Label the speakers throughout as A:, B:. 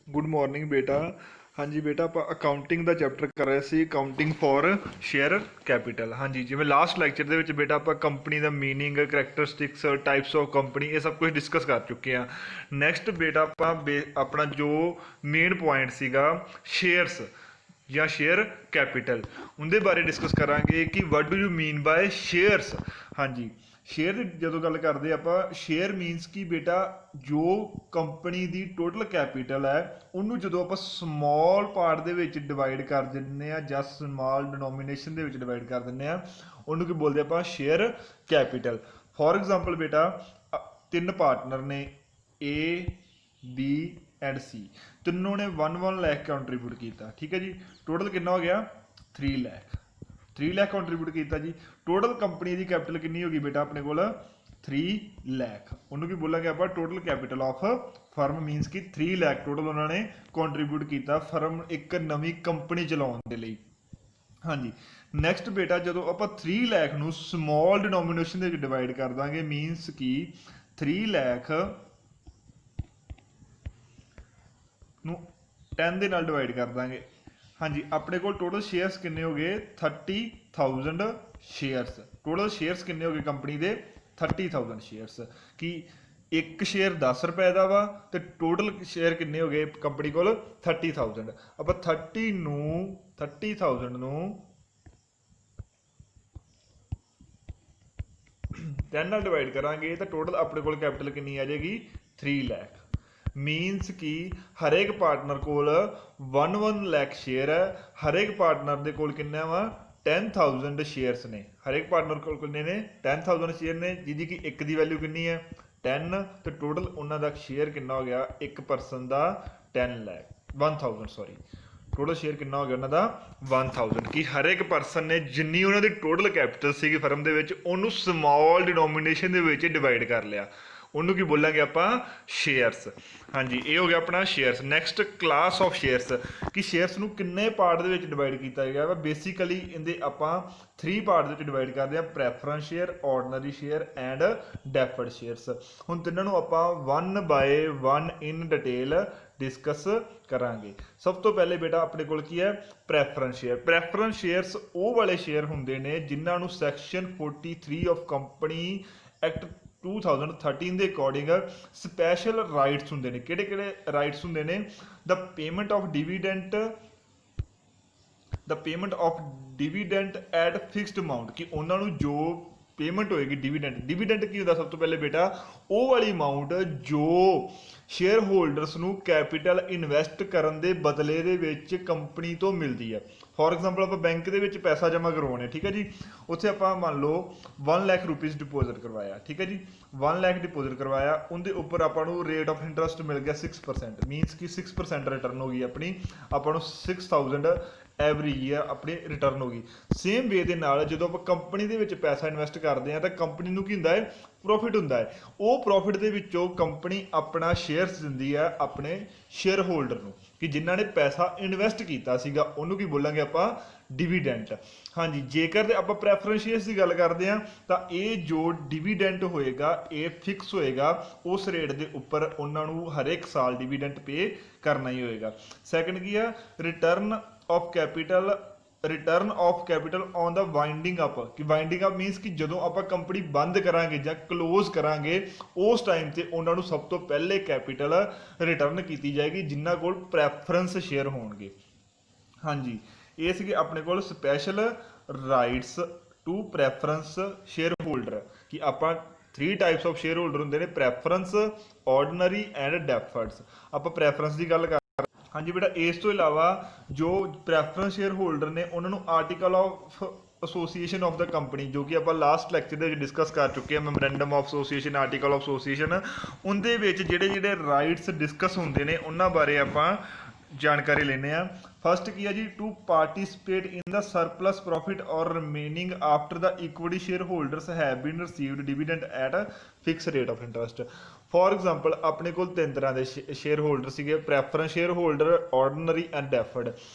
A: Good morning ਬੇਟਾ। ਹਾਂਜੀ ਬੇਟਾ, ਆਪਾਂ ਅਕਾਊਂਟਿੰਗ ਦਾ ਚੈਪਟਰ ਕਰ ਰਹੇ ਸੀ, ਅਕਾਊਂਟਿੰਗ ਫॉर ਸ਼ੇਅਰ ਕੈਪੀਟਲ। ਹਾਂਜੀ, ਜਿਵੇਂ ਲਾਸਟ ਲੈਕਚਰ ਦੇ ਵਿੱਚ ਬੇਟਾ ਆਪਾਂ ਕੰਪਨੀ ਦਾ meaning, characteristics, types of company, ਇਹ ਸਭ ਕੁਝ ਡਿਸਕਸ ਕਰ ਚੁੱਕੇ ਹਾਂ। ਨੈਕਸਟ ਬੇਟਾ ਆਪਾਂ ਆਪਣਾ ਜੋ ਮੇਨ ਪੁਆਇੰਟ ਸੀਗਾ ਸ਼ੇਅਰਸ ਜਾਂ ਸ਼ੇਅਰ ਕੈਪੀਟਲ, ਉਹਦੇ ਬਾਰੇ ਡਿਸਕਸ ਕਰਾਂਗੇ ਕਿ what do you mean by shares. ਹਾਂਜੀ, ਸ਼ੇਅਰ ਦੀ ਜਦੋਂ ਗੱਲ ਕਰਦੇ ਆਪਾਂ, ਸ਼ੇਅਰ ਮੀਨਸ ਕਿ ਬੇਟਾ ਜੋ ਕੰਪਨੀ ਦੀ ਟੋਟਲ ਕੈਪੀਟਲ ਹੈ ਉਹਨੂੰ ਜਦੋਂ ਆਪਾਂ ਸਮਾਲ ਪਾਰਟ ਦੇ ਵਿੱਚ ਡਿਵਾਈਡ ਕਰ ਦਿੰਦੇ ਆ ਜਾਂ ਸਮਾਲ ਡਿਨੋਮੀਨੇਸ਼ਨ ਦੇ ਵਿੱਚ ਡਿਵਾਈਡ ਕਰ ਦਿੰਦੇ ਆ, ਉਹਨੂੰ ਕੀ ਬੋਲਦੇ ਆਪਾਂ, ਸ਼ੇਅਰ ਕੈਪੀਟਲ। ਫੋਰ ਐਗਜ਼ਾਮਪਲ ਬੇਟਾ, ਤਿੰਨ ਪਾਰਟਨਰ ਨੇ ਏ, ਬੀ ਐਂਡ ਸੀ, ਤਿੰਨੋਂ ਨੇ 1 ਲੱਖ ਕੰਟਰੀਬਿਊਟ ਕੀਤਾ। ਠੀਕ ਹੈ ਜੀ, ਟੋਟਲ ਕਿੰਨਾ ਹੋ ਗਿਆ, 3 ਲੱਖ। 3 ਲੱਖ ਕੰਟਰੀਬਿਊਟ ਕੀਤਾ ਜੀ। ਟੋਟਲ ਕੰਪਨੀ ਦੀ ਕੈਪੀਟਲ ਕਿੰਨੀ ਹੋ ਗਈ ਬੇਟਾ ਆਪਣੇ ਕੋਲ, 3 ਲੱਖ। ਉਹਨੂੰ ਕੀ ਬੋਲਾਂਗੇ ਆਪਾਂ, total capital of firm means ਕਿ 3 ਲੱਖ ਟੋਟਲ ਉਹਨਾਂ ਨੇ ਕੰਟਰੀਬਿਊਟ ਕੀਤਾ ਫਰਮ ਇੱਕ ਨਵੀਂ ਕੰਪਨੀ ਚਲਾਉਣ ਦੇ ਲਈ। ਹਾਂਜੀ, ਨੈਕਸਟ ਬੇਟਾ ਜਦੋਂ ਆਪਾਂ 3 ਲੱਖ ਨੂੰ ਸਮਾਲ ਡਿਨੋਮੀਨੇਸ਼ਨ ਦੇ ਵਿੱਚ ਡਿਵਾਈਡ ਕਰ ਦਾਂਗੇ, ਮੀਨਸ ਕਿ 3 ਲੱਖ ਨੂੰ 10 ਦੇ ਨਾਲ ਡਿਵਾਈਡ ਕਰ ਦਾਂਗੇ। ਹਾਂਜੀ, ਆਪਣੇ ਕੋਲ ਟੋਟਲ ਸ਼ੇਅਰਸ ਕਿੰਨੇ ਹੋ ਗਏ, 30,000 ਸ਼ੇਅਰਸ। ਟੋਟਲ ਸ਼ੇਅਰਸ ਕਿੰਨੇ ਹੋ ਗਏ ਕੰਪਨੀ ਦੇ, 30,000 ਸ਼ੇਅਰਸ। ਕਿ ਇੱਕ ਸ਼ੇਅਰ 10 ਰੁਪਏ ਦਾ ਵਾ ਤੇ ਟੋਟਲ ਸ਼ੇਅਰ ਕਿੰਨੇ ਹੋ ਗਏ ਕੰਪਨੀ ਕੋਲ, 30,000। ਆਪਾਂ 30,000 ਨੂੰ 10 ਨਾਲ ਡਿਵਾਈਡ ਕਰਾਂਗੇ ਤਾਂ ਟੋਟਲ ਆਪਣੇ ਕੋਲ ਕੈਪੀਟਲ ਕਿੰਨੀ ਆ ਜਾਏਗੀ, 3 ਲੱਖ। ਮੀਨਸ ਕਿ ਹਰੇਕ ਪਾਰਟਨਰ ਕੋਲ 1 ਲੱਖ ਸ਼ੇਅਰ ਹੈ। ਹਰੇਕ ਪਾਰਟਨਰ ਦੇ ਕੋਲ ਕਿੰਨਾ ਵਾ, 10,000 ਸ਼ੇਅਰਸ ਨੇ। ਹਰੇਕ ਪਾਰਟਨਰ ਕੋਲ ਕਿੰਨੇ ਨੇ, 10,000 ਸ਼ੇਅਰ ਨੇ, ਜਿਹਦੀ ਕਿ ਇੱਕ ਦੀ ਵੈਲਿਊ ਕਿੰਨੀ ਹੈ, 10। ਤੇ ਟੋਟਲ ਉਹਨਾਂ ਦਾ ਸ਼ੇਅਰ ਕਿੰਨਾ ਹੋ ਗਿਆ, ਇੱਕ ਪਰਸਨ ਦਾ 10,000 ਸੌਰੀ। ਟੋਟਲ ਸ਼ੇਅਰ ਕਿੰਨਾ ਹੋ ਗਿਆ ਉਹਨਾਂ ਦਾ, 1000। ਕਿ ਹਰ ਇੱਕ ਪਰਸਨ ਨੇ ਜਿੰਨੀ ਉਹਨਾਂ ਦੀ ਟੋਟਲ ਕੈਪੀਟਲ ਸੀਗੀ ਫਰਮ ਦੇ ਵਿੱਚ, ਉਹਨੂੰ ਸਮਾਲ ਡਿਨੋਮੀਨੇਸ਼ਨ ਦੇ ਵਿੱਚ ਡਿਵਾਈਡ ਕਰ ਲਿਆ। ਉਹਨੂੰ ਕੀ ਬੋਲਾਂਗੇ ਆਪਾਂ, ਸ਼ੇਅਰਸ। ਹਾਂਜੀ, ਇਹ ਹੋ ਗਿਆ ਆਪਣਾ shares. Next class of shares, ਕਿ ਸ਼ੇਅਰਸ ਨੂੰ ਕਿੰਨੇ ਪਾਰਟ ਦੇ ਵਿੱਚ ਡਿਵਾਈਡ ਕੀਤਾ ਗਿਆ ਵਾ। ਬੇਸਿਕਲੀ ਇਹਦੇ ਆਪਾਂ 3 ਪਾਰਟ ਦੇ ਵਿੱਚ ਡਿਵਾਈਡ ਕਰਦੇ ਹਾਂ, preference share, ordinary share and deferred shares. ਹੁਣ ਤਿੰਨਾਂ ਨੂੰ ਆਪਾਂ 1 ਬਾਏ 1 ਇਨ ਡਿਟੇਲ ਡਿਸਕਸ ਕਰਾਂਗੇ। ਸਭ ਤੋਂ ਪਹਿਲੇ ਬੇਟਾ ਆਪਣੇ ਕੋਲ ਕੀ ਹੈ, ਪ੍ਰੈਫਰੈਂਸ ਸ਼ੇਅਰ। ਪ੍ਰੈਫਰੈਂਸ ਸ਼ੇਅਰਸ ਉਹ ਵਾਲੇ ਸ਼ੇਅਰ ਹੁੰਦੇ ਨੇ ਜਿਨ੍ਹਾਂ ਨੂੰ ਸੈਕਸ਼ਨ 43 ਆਫ ਕੰਪਨੀ ਐਕਟ 2013 ਦੇ ਅਕੋਰਡਿੰਗ ਸਪੈਸ਼ਲ ਰਾਈਟਸ ਹੁੰਦੇ ਨੇ। ਕਿਹੜੇ ਕਿਹੜੇ ਰਾਈਟਸ ਹੁੰਦੇ ਨੇ, ਦਾ payment of dividend at fixed amount, ਕਿ ਉਹਨਾਂ ਨੂੰ ਜੋ ਪੇਮੈਂਟ ਹੋਏਗੀ ਡਿਵੀਡੈਂਟ। ਡਿਵੀਡੈਂਟ ਕੀ ਹੁੰਦਾ, ਸਭ ਤੋਂ ਪਹਿਲੇ ਬੇਟਾ ਉਹ ਵਾਲੀ ਅਮਾਊਂਟ ਜੋ ਸ਼ੇਅਰ ਹੋਲਡਰਸ ਨੂੰ ਕੈਪੀਟਲ ਇਨਵੈਸਟ ਕਰਨ ਦੇ ਬਦਲੇ ਦੇ ਵਿੱਚ ਕੰਪਨੀ ਤੋਂ ਮਿਲਦੀ ਹੈ। ਫੋਰ ਐਗਜ਼ਾਮਪਲ ਆਪਾਂ ਬੈਂਕ ਦੇ ਵਿੱਚ ਪੈਸਾ ਜਮ੍ਹਾਂ ਕਰਵਾਉਣੇ, ਠੀਕ ਹੈ ਜੀ, ਉੱਥੇ ਆਪਾਂ ਮੰਨ ਲਓ 1 ਲੱਖ ਰੁਪੀਜ਼ ਡਿਪੋਜ਼ਿਟ ਕਰਵਾਇਆ। ਠੀਕ ਹੈ ਜੀ, 1 ਲੱਖ ਡਿਪੋਜ਼ਿਟ ਕਰਵਾਇਆ, ਉਹਦੇ ਉੱਪਰ ਆਪਾਂ ਨੂੰ ਰੇਟ ਆਫ ਇੰਟਰਸਟ ਮਿਲ ਗਿਆ 6%। ਮੀਨਸ ਕਿ 6% ਰਿਟਰਨ ਹੋ ਗਈ ਆਪਣੀ, ਆਪਾਂ ਨੂੰ 6,000 ਐਵਰੀ ਈਅਰ ਆਪਣੀ ਰਿਟਰਨ ਹੋ ਗਈ। ਸੇਮ ਵੇ ਦੇ ਨਾਲ ਜਦੋਂ ਆਪਾਂ ਕੰਪਨੀ ਦੇ ਵਿੱਚ ਪੈਸਾ ਇਨਵੈਸਟ ਕਰਦੇ ਹਾਂ ਤਾਂ ਕੰਪਨੀ ਨੂੰ ਕੀ ਹੁੰਦਾ ਹੈ, ਪ੍ਰੋਫਿਟ ਹੁੰਦਾ ਹੈ। ਉਹ ਪ੍ਰੋਫਿਟ ਦੇ ਵਿੱਚੋਂ ਕੰਪਨੀ ਆਪਣਾ ਸ਼ੇਅਰਸ ਦਿੰਦੀ ਹੈ ਆਪਣੇ ਸ਼ੇਅਰ ਹੋਲਡਰ ਨੂੰ, ਕਿ ਜਿਨ੍ਹਾਂ ਨੇ ਪੈਸਾ ਇਨਵੈਸਟ ਕੀਤਾ ਸੀਗਾ, ਉਹਨੂੰ ਕੀ ਬੋਲਾਂਗੇ ਆਪਾਂ, ਡਿਵੀਡੈਂਟ। ਹਾਂਜੀ, ਜੇਕਰ ਤੇ ਆਪਾਂ ਪ੍ਰੈਫਰੈਂਸ ਸ਼ੇਅਰਸ ਦੀ ਗੱਲ ਕਰਦੇ ਹਾਂ ਤਾਂ ਇਹ ਜੋ ਡਿਵੀਡੈਂਟ ਹੋਏਗਾ ਇਹ ਫਿਕਸ ਹੋਏਗਾ, ਉਸ ਰੇਟ ਦੇ ਉੱਪਰ ਉਹਨਾਂ ਨੂੰ ਹਰੇਕ ਸਾਲ ਡਿਵੀਡੈਂਟ ਪੇ ਕਰਨਾ ਹੀ ਹੋਏਗਾ। ਸੈਕੰਡ ਕੀ ਆ, return of capital on the winding up. ਕਿ ਵਾਈਂਡਿੰਗ ਅਪ ਮੀਨਸ ਕਿ ਜਦੋਂ ਆਪਾਂ ਕੰਪਨੀ ਬੰਦ ਕਰਾਂਗੇ ਜਾਂ ਕਲੋਜ਼ ਕਰਾਂਗੇ, ਉਸ ਟਾਈਮ ਤੇ ਉਹਨਾਂ ਨੂੰ ਸਭ ਤੋਂ ਪਹਿਲੇ ਕੈਪੀਟਲ ਰਿਟਰਨ ਕੀਤੀ ਜਾਏਗੀ ਜਿਨ੍ਹਾਂ ਕੋਲ ਪ੍ਰੈਫਰੈਂਸ ਸ਼ੇਅਰ ਹੋਣਗੇ। ਹਾਂਜੀ, ਇਹ ਸੀਗੇ ਆਪਣੇ ਕੋਲ special rights to preference share holder. ਕਿ ਆਪਾਂ 3 ਟਾਈਪਸ ਆਫ ਸ਼ੇਅਰ ਹੋਲਡਰ ਹੁੰਦੇ ਨੇ, ਪ੍ਰੈਫਰੈਂਸ, ਆਰਡੀਨਰੀ ਐਂਡ ਡੈਫਰਡਸ। ਆਪਾਂ ਪ੍ਰੈਫਰੈਂਸ ਦੀ ਗੱਲ ਕਰ, ਹਾਂਜੀ ਬੇਟਾ, ਇਸ ਤੋਂ ਇਲਾਵਾ ਜੋ ਪ੍ਰੈਫਰੈਂਸ ਸ਼ੇਅਰ ਹੋਲਡਰ ਨੇ ਉਹਨਾਂ ਨੂੰ article of association of the company, ਜੋ ਕਿ ਆਪਾਂ ਲਾਸਟ ਲੈਕਚਰ ਦੇ ਵਿੱਚ ਡਿਸਕਸ ਕਰ ਚੁੱਕੇ ਹਾਂ, memorandum of association, article of association, ਉਹਦੇ ਵਿੱਚ ਜਿਹੜੇ ਜਿਹੜੇ ਰਾਈਟਸ ਡਿਸਕਸ ਹੁੰਦੇ ਨੇ ਉਹਨਾਂ ਬਾਰੇ ਆਪਾਂ ਜਾਣਕਾਰੀ ਲੈਂਦੇ ਹਾਂ। ਫਸਟ ਕੀ ਹੈ ਜੀ, to participate in the surplus profit or remaining after the equity share holders have been received dividend at fix rate of interest. For example ਆਪਣੇ ਕੋਲ ਤਿੰਨ ਤਰ੍ਹਾਂ ਦੇ ਸ਼ੇਅਰ ਹੋਲਡਰ ਸੀਗੇ, preference share holder, ordinary and deferred.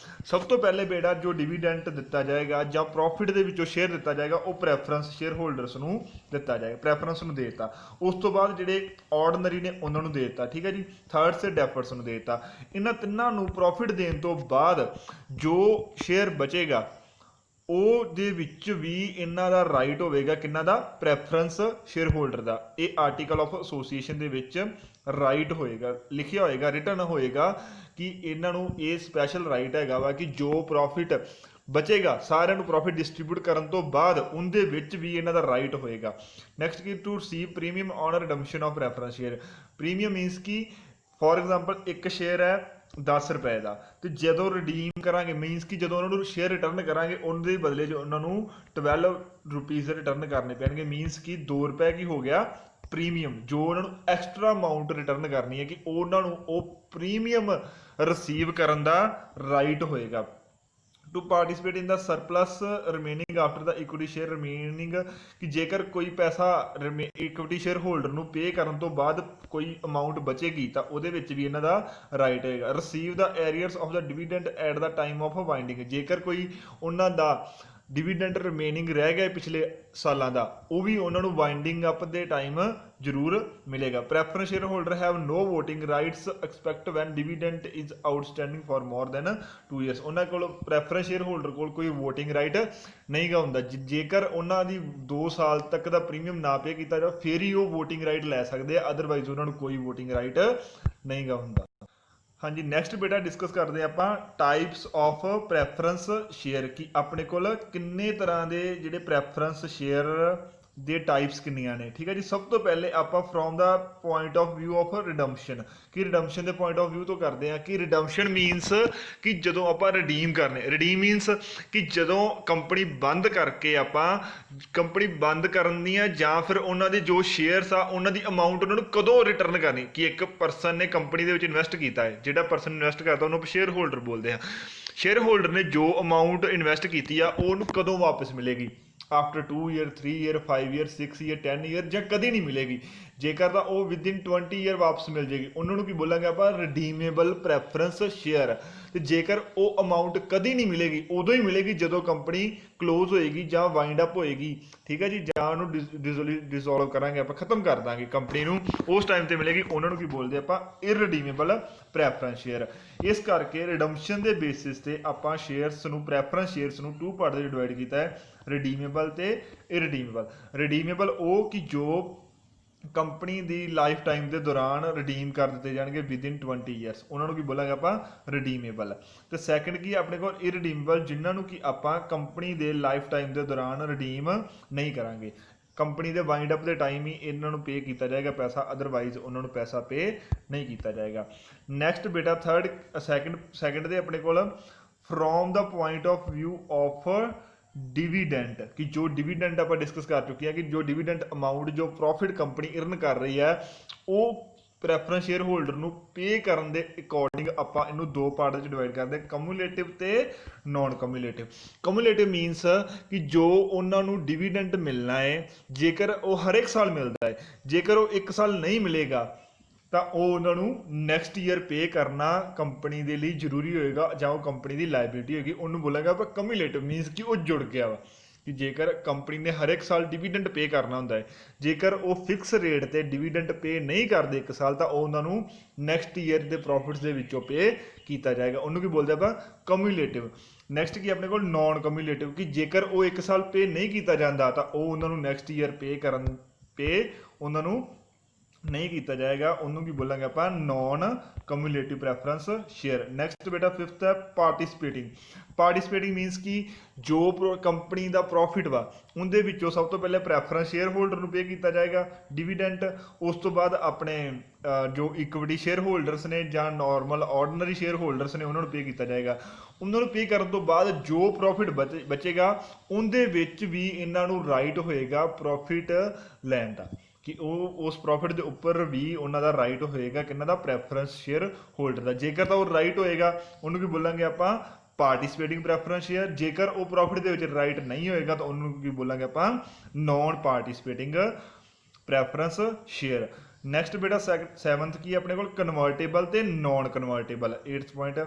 A: ਸਭ ਤੋਂ ਪਹਿਲੇ ਬੇਟਾ ਜੋ ਡਿਵੀਡੈਂਟ ਦਿੱਤਾ ਜਾਏਗਾ ਜਾਂ ਪ੍ਰੋਫਿਟ ਦੇ ਵਿੱਚੋਂ ਸ਼ੇਅਰ ਦਿੱਤਾ ਜਾਏਗਾ ਉਹ ਪ੍ਰੈਫਰੈਂਸ ਸ਼ੇਅਰ ਹੋਲਡਰਸ ਨੂੰ ਦਿੱਤਾ ਜਾਏਗਾ, ਪ੍ਰੈਫਰੈਂਸ ਨੂੰ ਦੇ ਦਿੱਤਾ। ਉਸ ਤੋਂ ਬਾਅਦ ਜਿਹੜੇ ਆਰਡੀਨਰੀ ਨੇ ਉਹਨਾਂ ਨੂੰ ਦੇ ਦਿੱਤਾ, ਠੀਕ ਹੈ ਜੀ। ਥਰਡ ਸੇ ਡੈਫਰਡਸ ਨੂੰ ਦੇ ਦਿੱਤਾ। ਇਹਨਾਂ ਤਿੰਨਾਂ ਨੂੰ ਪ੍ਰੋਫਿਟ ਦੇਣ ਤੋਂ ਬਾਅਦ ਜੋ ਸ਼ੇਅਰ ਬਚੇਗਾ ਉਹਦੇ ਵਿੱਚ ਵੀ ਇਹਨਾਂ ਦਾ ਰਾਈਟ ਹੋਵੇਗਾ, ਕਿੰਨਾ ਦਾ? ਪ੍ਰੈਫਰੈਂਸ ਸ਼ੇਅਰ ਹੋਲਡਰ ਦਾ। ਇਹ ਆਰਟੀਕਲ ਆਫ ਐਸੋਸੀਏਸ਼ਨ ਦੇ ਵਿੱਚ ਰਾਈਟ ਹੋਏਗਾ, ਲਿਖਿਆ ਹੋਏਗਾ, ਰਿਟਨ ਹੋਏਗਾ ਕਿ ਇਹਨਾਂ ਨੂੰ ਇਹ ਸਪੈਸ਼ਲ ਰਾਈਟ ਹੈਗਾ ਵਾ ਕਿ ਜੋ ਪ੍ਰੋਫਿਟ ਬਚੇਗਾ ਸਾਰਿਆਂ ਨੂੰ ਪ੍ਰੋਫਿਟ ਡਿਸਟ੍ਰੀਬਿਊਟ ਕਰਨ ਤੋਂ ਬਾਅਦ ਉਹਦੇ ਵਿੱਚ ਵੀ ਇਹਨਾਂ ਦਾ ਰਾਈਟ ਹੋਏਗਾ। ਨੈਕਸਟ ਕੀ to receive premium on redemption of preference share. Premium means ਕਿ ਫੋਰ ਐਗਜ਼ਾਮਪਲ ਇੱਕ ਸ਼ੇਅਰ ਹੈ 10 ਰੁਪਏ ਦਾ, ਤੇ ਜਦੋਂ ਰਿਡੀਮ ਕਰਾਂਗੇ ਮੀਨਸ ਕਿ ਜਦੋਂ ਉਹਨਾਂ ਨੂੰ ਸ਼ੇਅਰ ਰਿਟਰਨ ਕਰਾਂਗੇ ਉਹਦੇ ਬਦਲੇ 'ਚ ਉਹਨਾਂ ਨੂੰ 12 ਰੁਪੀਜ਼ ਰਿਟਰਨ ਕਰਨੇ ਪੈਣਗੇ। ਮੀਨਸ ਕਿ 2 ਰੁਪਏ ਕੀ ਹੋ ਗਿਆ? ਪ੍ਰੀਮੀਅਮ। ਜੋ ਉਹਨਾਂ ਨੂੰ ਐਕਸਟਰਾ ਅਮਾਊਂਟ ਰਿਟਰਨ ਕਰਨੀ ਹੈ ਕਿ ਉਹਨਾਂ ਨੂੰ ਉਹ ਪ੍ਰੀਮੀਅਮ ਰਿਸੀਵ ਕਰਨ ਦਾ ਰਾਈਟ ਹੋਏਗਾ। To participate in the surplus remaining after the equity share remaining, ਕਿ ਜੇਕਰ ਕੋਈ ਪੈਸਾ ਇਕੁਇਟੀ ਸ਼ੇਅਰ ਹੋਲਡਰ ਨੂੰ ਪੇ ਕਰਨ ਤੋਂ ਬਾਅਦ ਕੋਈ ਅਮਾਊਂਟ ਬਚੇਗੀ ਤਾਂ ਉਹਦੇ ਵਿੱਚ ਵੀ ਇਹਨਾਂ ਦਾ ਰਾਈਟ ਹੋਏਗਾ। Receive the arrears of the dividend at the time of winding, ਜੇਕਰ ਕੋਈ ਉਹਨਾਂ ਦਾ ਡਿਵੀਡੈਂਟ ਰਿਮੇਨਿੰਗ ਰਹਿ ਗਿਆ ਪਿਛਲੇ ਸਾਲਾਂ ਦਾ ਉਹ ਵੀ ਉਹਨਾਂ ਨੂੰ ਵਾਈਂਡਿੰਗ ਅਪ ਦੇ ਟਾਈਮ ਜ਼ਰੂਰ ਮਿਲੇਗਾ। Preference share holder have no voting rights except when dividend is outstanding for more than 2 years. ਉਹਨਾਂ ਕੋਲ ਪ੍ਰੈਫਰੈਂਸ ਸ਼ੇਅਰ ਹੋਲਡਰ ਕੋਲ ਕੋਈ ਵੋਟਿੰਗ ਰਾਈਟ ਨਹੀਂ ਗਾ ਹੁੰਦਾ। ਜੇਕਰ ਉਹਨਾਂ ਦੀ 2 ਸਾਲ ਤੱਕ ਦਾ ਪ੍ਰੀਮੀਅਮ ਨਾ ਪੇ ਕੀਤਾ ਜਾਵੇ ਫਿਰ ਹੀ ਉਹ ਵੋਟਿੰਗ ਰਾਈਟ ਲੈ ਸਕਦੇ ਆ, ਅਦਰਵਾਈਜ਼ ਉਹਨਾਂ ਨੂੰ ਕੋਈ ਵੋਟਿੰਗ ਰਾਈਟ ਨਹੀਂ ਗਾ ਹੁੰਦਾ। ਹਾਂਜੀ, ਨੈਕਸਟ ਬੇਟਾ ਡਿਸਕਸ ਕਰਦੇ ਆਪਾਂ ਟਾਈਪਸ ਆਫ ਪ੍ਰੈਫਰੈਂਸ ਸ਼ੇਅਰ, ਕਿ ਆਪਣੇ ਕੋਲ ਕਿੰਨੇ ਤਰ੍ਹਾਂ ਦੇ ਜਿਹੜੇ ਪ੍ਰੈਫਰੈਂਸ ਸ਼ੇਅਰ ਦੇ ਟਾਈਪਸ ਕਿੰਨੀਆਂ ਨੇ। ਠੀਕ ਹੈ ਜੀ। ਸਭ ਤੋਂ ਪਹਿਲੇ ਆਪਾਂ from the point of view of redemption, ਕਿ ਰਿਡਮਪਸ਼ਨ ਦੇ ਪੁਆਇੰਟ ਆਫ ਵਿਊ ਤੋਂ ਕਰਦੇ ਆ ਕਿ ਰਿਡਮਪਸ਼ਨ ਮੀਨਸ ਕਿ ਜਦੋਂ ਆਪਾਂ ਰਿਡੀਮ ਕਰਨੇ, ਰਿਡੀਮ ਮੀਨਸ ਕਿ ਜਦੋਂ ਕੰਪਨੀ ਬੰਦ ਕਰਕੇ ਆਪਾਂ ਕੰਪਨੀ ਬੰਦ ਕਰਨ ਦੀਆਂ ਜਾਂ ਫਿਰ ਉਹਨਾਂ ਦੇ ਜੋ ਸ਼ੇਅਰਸ ਆ ਉਹਨਾਂ ਦੀ ਅਮਾਊਂਟ ਉਹਨਾਂ ਨੂੰ ਕਦੋਂ ਰਿਟਰਨ ਕਰਨੀ, ਕਿ ਇੱਕ ਪਰਸਨ ਨੇ ਕੰਪਨੀ ਦੇ ਵਿੱਚ ਇਨਵੈਸਟ ਕੀਤਾ ਹੈ, ਜਿਹੜਾ ਪਰਸਨ ਇਨਵੈਸਟ ਕਰਦਾ ਉਹਨੂੰ ਸ਼ੇਅਰ ਹੋਲਡਰ ਬੋਲਦੇ ਆ। ਸ਼ੇਅਰ ਹੋਲਡਰ ਨੇ ਜੋ ਅਮਾਊਂਟ ਇਨਵੈਸਟ ਕੀਤੀ ਆ ਉਹਨੂੰ ਕਦੋਂ ਵਾਪਸ ਮਿਲੇਗੀ? After 2 year, 3 year, 5 year, 6 year, 10 year ਜਾਂ ਕਦੇ ਨਹੀਂ ਮਿਲੇਗੀ। ਜੇਕਰ ਤਾਂ ਉਹ ਵਿਦਿਨ 20 ਈਅਰ ਵਾਪਸ ਮਿਲ ਜੇਗੀ ਉਹਨਾਂ ਨੂੰ ਕੀ ਬੋਲਾਂਗੇ ਆਪਾਂ? ਰਿਡੀਮੇਬਲ ਪ੍ਰੈਫਰੈਂਸ ਸ਼ੇਅਰ। ਤੇ ਜੇਕਰ ਉਹ ਅਮਾਊਂਟ ਕਦੀ ਨਹੀਂ ਮਿਲੇਗੀ ਉਦੋਂ ਹੀ ਮਿਲੇਗੀ ਜਦੋਂ ਕੰਪਨੀ ਕਲੋਜ਼ ਹੋਏਗੀ ਜਾਂ ਵਾਈਂਡ ਅਪ ਹੋਏਗੀ। ਠੀਕ ਹੈ ਜੀ। ਜਾਂ ਉਹਨੂੰ ਡਿਸੋਲਵ ਕਰਾਂਗੇ ਆਪਾਂ, ਖਤਮ ਕਰ ਦਾਂਗੇ ਕੰਪਨੀ ਨੂੰ, ਉਸ ਟਾਈਮ ਤੇ ਮਿਲੇਗੀ। ਉਹਨਾਂ ਨੂੰ ਕੀ ਬੋਲਦੇ ਆਪਾਂ? ਇਰਰੀਡੀਮੇਬਲ ਪ੍ਰੈਫਰੈਂਸ ਸ਼ੇਅਰ। ਇਸ ਕਰਕੇ ਰਿਡਮਪਸ਼ਨ ਦੇ ਬੇਸਿਸ ਤੇ ਆਪਾਂ ਸ਼ੇਅਰਸ ਨੂੰ, ਪ੍ਰੈਫਰੈਂਸ ਸ਼ੇਅਰਸ ਨੂੰ 2 ਪਾਰਟ ਦੇ ਵਿੱਚ ਡਿਵਾਈਡ ਕੀਤਾ ਹੈ, ਰਿਡੀਮੇਬਲ ਤੇ ਇਰਰੀਡੀਮੇਬਲ। ਰਿਡੀਮੇਬਲ ਉਹ ਕਿ ਜੋ ਕੰਪਨੀ ਦੀ ਲਾਈਫ ਟਾਈਮ ਦੇ ਦੌਰਾਨ ਰਿਡੀਮ ਕਰ ਦਿੱਤੇ ਜਾਣਗੇ ਵਿਦਿਨ 20 ਈਅਰਸ, ਉਹਨਾਂ ਨੂੰ ਕੀ ਬੋਲਾਂਗੇ ਆਪਾਂ? ਰਿਡੀਮੇਬਲ। ਤੇ ਸੈਕੰਡ ਕੀ ਆਪਣੇ ਕੋਲ? ਇਰਰੀਡੀਮੇਬਲ, ਜਿਨ੍ਹਾਂ ਨੂੰ ਕਿ ਆਪਾਂ ਕੰਪਨੀ ਦੇ ਲਾਈਫ ਟਾਈਮ ਦੇ ਦੌਰਾਨ ਰਿਡੀਮ ਨਹੀਂ ਕਰਾਂਗੇ। ਕੰਪਨੀ ਦੇ ਵਾਈਂਡ ਅਪ ਦੇ ਟਾਈਮ ਹੀ ਇਹਨਾਂ ਨੂੰ ਪੇ ਕੀਤਾ ਜਾਏਗਾ ਪੈਸਾ, ਅਦਰਵਾਈਜ਼ ਉਹਨਾਂ ਨੂੰ ਪੈਸਾ ਪੇ ਨਹੀਂ ਕੀਤਾ ਜਾਏਗਾ। ਨੈਕਸਟ ਬੇਟਾ ਸੈਕੰਡ ਦੇ ਆਪਣੇ ਕੋਲ from the point of view of dividend, ਕਿ ਜੋ ਡਿਵੀਡੈਂਟ ਆਪਾਂ ਡਿਸਕਸ ਕਰ ਚੁੱਕੇ ਹਾਂ ਕਿ ਜੋ ਡਿਵੀਡੈਂਟ ਅਮਾਊਂਟ ਜੋ ਪ੍ਰੋਫਿਟ ਕੰਪਨੀ ਅਰਨ ਕਰ ਰਹੀ ਹੈ ਉਹ ਪ੍ਰੈਫਰੈਂਸ ਸ਼ੇਅਰ ਹੋਲਡਰ ਨੂੰ ਪੇ ਕਰਨ ਦੇ ਅਕੋਰਡਿੰਗ ਆਪਾਂ ਇਹਨੂੰ 2 ਪਾਰਟ ਵਿੱਚ ਡਿਵਾਈਡ ਕਰਦੇ ਹਾਂ, ਕਮਿਊਲੇਟਿਵ ਤੇ ਨਾਨ ਕਮਿਊਲੇਟਿਵ। ਕਮਿਊਲੇਟਿਵ ਮੀਨਸ ਕਿ ਜੋ ਉਹਨਾਂ ਨੂੰ ਡਿਵੀਡੈਂਟ ਮਿਲਣਾ ਹੈ ਜੇਕਰ ਉਹ ਹਰ ਇੱਕ ਸਾਲ ਮਿਲਦਾ ਹੈ, ਜੇਕਰ ਉਹ 1 ਸਾਲ ਨਹੀਂ ਮਿਲੇਗਾ ਤਾਂ ਉਹ ਉਹਨਾਂ ਨੂੰ ਨੈਕਸਟ ਈਅਰ ਪੇ ਕਰਨਾ ਕੰਪਨੀ ਦੇ ਲਈ ਜ਼ਰੂਰੀ ਹੋਏਗਾ ਜਾਂ ਉਹ ਕੰਪਨੀ ਦੀ ਲਾਇਬਿਲਿਟੀ ਹੋਏਗੀ, ਉਹਨੂੰ ਬੋਲਾਂਗੇ ਆਪਾਂ ਕਮਿਊਲੇਟਿਵ। ਮੀਨਸ ਕਿ ਉਹ ਜੁੜ ਗਿਆ ਵਾ, ਕਿ ਜੇਕਰ ਕੰਪਨੀ ਨੇ ਹਰ ਇੱਕ ਸਾਲ ਡਿਵੀਡੈਂਟ ਪੇ ਕਰਨਾ ਹੁੰਦਾ ਹੈ, ਜੇਕਰ ਉਹ ਫਿਕਸ ਰੇਟ ਤੇ ਡਿਵੀਡੈਂਟ ਪੇ ਨਹੀਂ ਕਰਦੇ 1 ਸਾਲ ਤਾਂ ਉਹ ਉਹਨਾਂ ਨੂੰ ਨੈਕਸਟ ਈਅਰ ਦੇ ਪ੍ਰੋਫਿਟਸ ਦੇ ਵਿੱਚੋਂ ਪੇ ਕੀਤਾ ਜਾਏਗਾ, ਉਹਨੂੰ ਕੀ ਬੋਲਦੇ ਆਪਾਂ? ਕਮਿਊਲੇਟਿਵ। ਨੈਕਸਟ ਕੀ ਆਪਣੇ ਕੋਲ? ਨਾਨ ਕਮਿਊਲੇਟਿਵ, ਕਿ ਜੇਕਰ ਉਹ 1 ਸਾਲ ਪੇ ਨਹੀਂ ਕੀਤਾ ਜਾਂਦਾ ਤਾਂ ਉਹ ਉਹਨਾਂ ਨੂੰ ਨੈਕਸਟ ਈਅਰ ਪੇ ਉਹਨਾਂ ਨੂੰ ਨਹੀਂ ਕੀਤਾ ਜਾਏਗਾ, ਉਹਨੂੰ ਕੀ ਬੋਲਾਂਗੇ ਆਪਾਂ? Non cumulative preference share. Next ਬੇਟਾ 5th ਹੈ ਪਾਰਟਿਸਿਪੇਟਿੰਗ। ਪਾਰਟਿਸਿਪੇਟਿੰਗ ਮੀਨਸ ਕਿ ਜੋ ਕੰਪਨੀ ਦਾ ਪ੍ਰੋਫਿਟ ਵਾ ਉਹਦੇ ਵਿੱਚੋਂ ਸਭ ਤੋਂ ਪਹਿਲੇ ਪ੍ਰੈਫਰੈਂਸ ਸ਼ੇਅਰ ਹੋਲਡਰ ਨੂੰ ਪੇ ਕੀਤਾ ਜਾਏਗਾ ਡਿਵੀਡੈਂਟ, ਉਸ ਤੋਂ ਬਾਅਦ ਆਪਣੇ ਜੋ ਇਕੁਇਟੀ ਸ਼ੇਅਰ ਹੋਲਡਰਸ ਨੇ ਜਾਂ ਨਾਰਮਲ ਆਰਡੀਨਰੀ ਸ਼ੇਅਰ ਹੋਲਡਰਸ ਨੇ ਉਹਨਾਂ ਨੂੰ ਪੇ ਕੀਤਾ ਜਾਏਗਾ। ਉਹਨਾਂ ਨੂੰ ਪੇ ਕਰਨ ਤੋਂ ਬਾਅਦ ਜੋ ਪ੍ਰੋਫਿਟ ਬਚੇਗਾ ਉਹਦੇ ਵਿੱਚ ਵੀ ਇਹਨਾਂ ਨੂੰ ਰਾਈਟ ਹੋਏਗਾ ਪ੍ਰੋਫਿਟ ਲੈਣ ਦਾ, ਕਿ ਉਹ ਉਸ ਪ੍ਰੋਫਿਟ ਦੇ ਉੱਪਰ ਵੀ ਉਹਨਾਂ ਦਾ ਰਾਈਟ ਹੋਏਗਾ ਕਿਹਨਾਂ ਦਾ? ਪ੍ਰੈਫਰੈਂਸ ਸ਼ੇਅਰ ਹੋਲਡਰ ਦਾ। ਜੇਕਰ ਤਾਂ ਉਹ ਰਾਈਟ ਹੋਏਗਾ ਉਹਨੂੰ ਕੀ ਬੋਲਾਂਗੇ ਆਪਾਂ? ਪਾਰਟਿਸਿਪੇਟਿੰਗ ਪ੍ਰੈਫਰੈਂਸ ਸ਼ੇਅਰ। ਜੇਕਰ ਉਹ ਪ੍ਰੋਫਿਟ ਦੇ ਵਿੱਚ ਰਾਈਟ ਨਹੀਂ ਹੋਏਗਾ ਤਾਂ ਉਹਨੂੰ ਕੀ ਬੋਲਾਂਗੇ ਆਪਾਂ? Non participating preference share. Next ਬੇਟਾ 7th ਕੀ ਆਪਣੇ ਕੋਲ ਕਨਵਰਟੇਬਲ ਤੇ naan convertible 8th point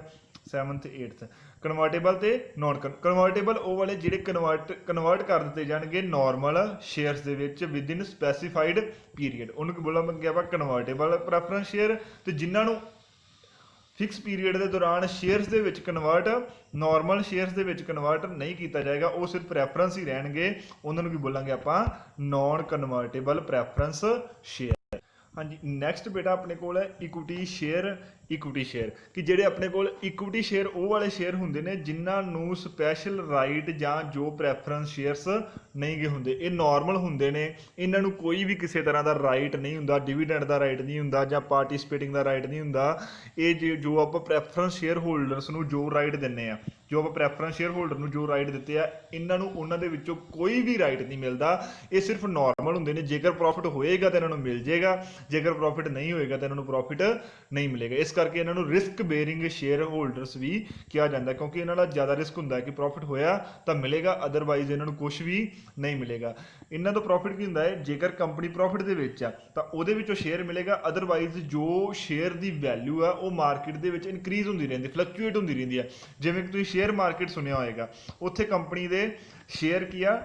A: 7th 8th convertible ਤੇ ਨਾਨ ਕਨਵਰਟੇਬਲ ਉਹ ਵਾਲੇ ਜਿਹੜੇ ਕਨਵਰਟ ਕਰ ਦਿੱਤੇ ਜਾਣਗੇ ਨਾਰਮਲ ਸ਼ੇਅਰਸ ਦੇ ਵਿੱਚ ਵਿਦ ਇਨ ਸਪੈਸੀਫਾਈਡ ਪੀਰੀਅਡ, ਉਹਨੂੰ ਕੀ ਬੋਲਾਂਗੇ ਆਪਾਂ ਕਨਵਰਟੇਬਲ ਪ੍ਰੈਫਰੈਂਸ ਸ਼ੇਅਰ। ਤੇ ਜਿਨ੍ਹਾਂ ਨੂੰ ਫਿਕਸ ਪੀਰੀਅਡ ਦੇ ਦੌਰਾਨ ਸ਼ੇਅਰਸ ਦੇ ਵਿੱਚ ਕਨਵਰਟ ਨਾਰਮਲ ਸ਼ੇਅਰਸ ਦੇ ਵਿੱਚ ਕਨਵਰਟ ਨਹੀਂ ਕੀਤਾ ਜਾਏਗਾ, ਉਹ ਸਿਰਫ ਪ੍ਰੈਫਰੈਂਸ ਹੀ ਰਹਿਣਗੇ, ਉਹਨਾਂ ਨੂੰ ਕੀ ਬੋਲਾਂਗੇ ਆਪਾਂ ਨਾਨ ਕਨਵਰਟੇਬਲ ਪ੍ਰੈਫਰੈਂਸ ਸ਼ੇਅਰ। ਹਾਂਜੀ ਨੈਕਸਟ ਬੇਟਾ ਆਪਣੇ ਕੋਲ ਹੈ ਇਕੁਇਟੀ ਸ਼ੇਅਰ। ਇਕੁਇਟੀ ਸ਼ੇਅਰ ਕਿ ਜਿਹੜੇ ਆਪਣੇ ਕੋਲ ਇਕੁਇਟੀ ਸ਼ੇਅਰ ਉਹ ਵਾਲੇ ਸ਼ੇਅਰ ਹੁੰਦੇ ਨੇ ਜਿਨ੍ਹਾਂ ਨੂੰ ਸਪੈਸ਼ਲ ਰਾਈਟ ਜਾਂ ਜੋ ਪ੍ਰੈਫਰੈਂਸ ਸ਼ੇਅਰਸ ਨਹੀਂ ਗੇ ਹੁੰਦੇ, ਇਹ ਨਾਰਮਲ ਹੁੰਦੇ ਨੇ, ਇਹਨਾਂ ਨੂੰ ਕੋਈ ਵੀ ਕਿਸੇ ਤਰ੍ਹਾਂ ਦਾ ਰਾਈਟ ਨਹੀਂ ਹੁੰਦਾ, ਡਿਵੀਡੈਂਡ ਦਾ ਰਾਈਟ ਨਹੀਂ ਹੁੰਦਾ ਜਾਂ ਪਾਰਟਿਸਿਪੇਟਿੰਗ ਦਾ ਰਾਈਟ ਨਹੀਂ ਹੁੰਦਾ। ਇਹ ਜੋ ਆਪਾਂ ਪ੍ਰੈਫਰੈਂਸ ਸ਼ੇਅਰ ਹੋਲਡਰਸ ਨੂੰ ਜੋ ਰਾਈਟ ਦਿੰਨੇ ਆ, ਜੋ ਆਪਾਂ ਪ੍ਰੈਫਰੈਂਸ ਸ਼ੇਅਰ ਹੋਲਡਰ ਨੂੰ ਜੋ ਰਾਈਟ ਦਿੱਤੇ ਆ, ਇਹਨਾਂ ਨੂੰ ਉਹਨਾਂ ਦੇ ਵਿੱਚੋਂ ਕੋਈ ਵੀ ਰਾਈਟ ਨਹੀਂ ਮਿਲਦਾ, ਇਹ ਸਿਰਫ ਨਾਰਮਲ ਹੁੰਦੇ ਨੇ। ਜੇਕਰ ਪ੍ਰੋਫਿਟ ਹੋਏਗਾ ਤਾਂ ਇਹਨਾਂ ਨੂੰ ਮਿਲ ਜਾਏਗਾ, ਜੇਕਰ ਪ੍ਰੋਫਿਟ ਨਹੀਂ ਹੋਏਗਾ ਤਾਂ ਇਹਨਾਂ ਨੂੰ ਪ੍ਰੋਫਿਟ ਨਹੀਂ ਮਿਲੇਗਾ। ਇਸ ਕਰਕੇ ਇਹਨਾਂ ਨੂੰ ਰਿਸਕ ਬੇਅਰਿੰਗ ਸ਼ੇਅਰ ਹੋਲਡਰਸ ਵੀ ਕਿਹਾ ਜਾਂਦਾ, ਕਿਉਂਕਿ ਇਹਨਾਂ ਦਾ ਜ਼ਿਆਦਾ ਰਿਸਕ ਹੁੰਦਾ ਹੈ ਕਿ ਪ੍ਰੋਫਿਟ ਹੋਇਆ ਤਾਂ ਮਿਲੇਗਾ, ਅਦਰਵਾਈਜ਼ ਇਹਨਾਂ ਨੂੰ ਕੁਝ ਵੀ ਨਹੀਂ ਮਿਲੇਗਾ। ਇਹਨਾਂ ਤੋਂ ਪ੍ਰੋਫਿਟ ਕੀ ਹੁੰਦਾ ਹੈ, ਜੇਕਰ ਕੰਪਨੀ ਪ੍ਰੋਫਿਟ ਦੇ ਵਿੱਚ ਆ ਤਾਂ ਉਹਦੇ ਵਿੱਚੋਂ ਸ਼ੇਅਰ ਮਿਲੇਗਾ, ਅਦਰਵਾਈਜ਼ ਜੋ ਸ਼ੇਅਰ ਦੀ ਵੈਲਿਊ ਆ ਉਹ ਮਾਰਕੀਟ ਦੇ ਵਿੱਚ ਇਨਕਰੀਜ਼ ਹੁੰਦੀ ਰਹਿੰਦੀ, ਫਲਕਚੁਏਟ ਹੁੰਦੀ ਰਹਿੰਦੀ ਹੈ। ਜਿਵੇਂ ਕਿ ਤੁਸੀਂ ਸ਼ੇਅਰ ਮਾਰਕੀਟ ਸੁਣਿਆ ਹੋਏਗਾ, ਉੱਥੇ ਕੰਪਨੀ ਦੇ ਸ਼ੇਅਰ ਕੀ ਆ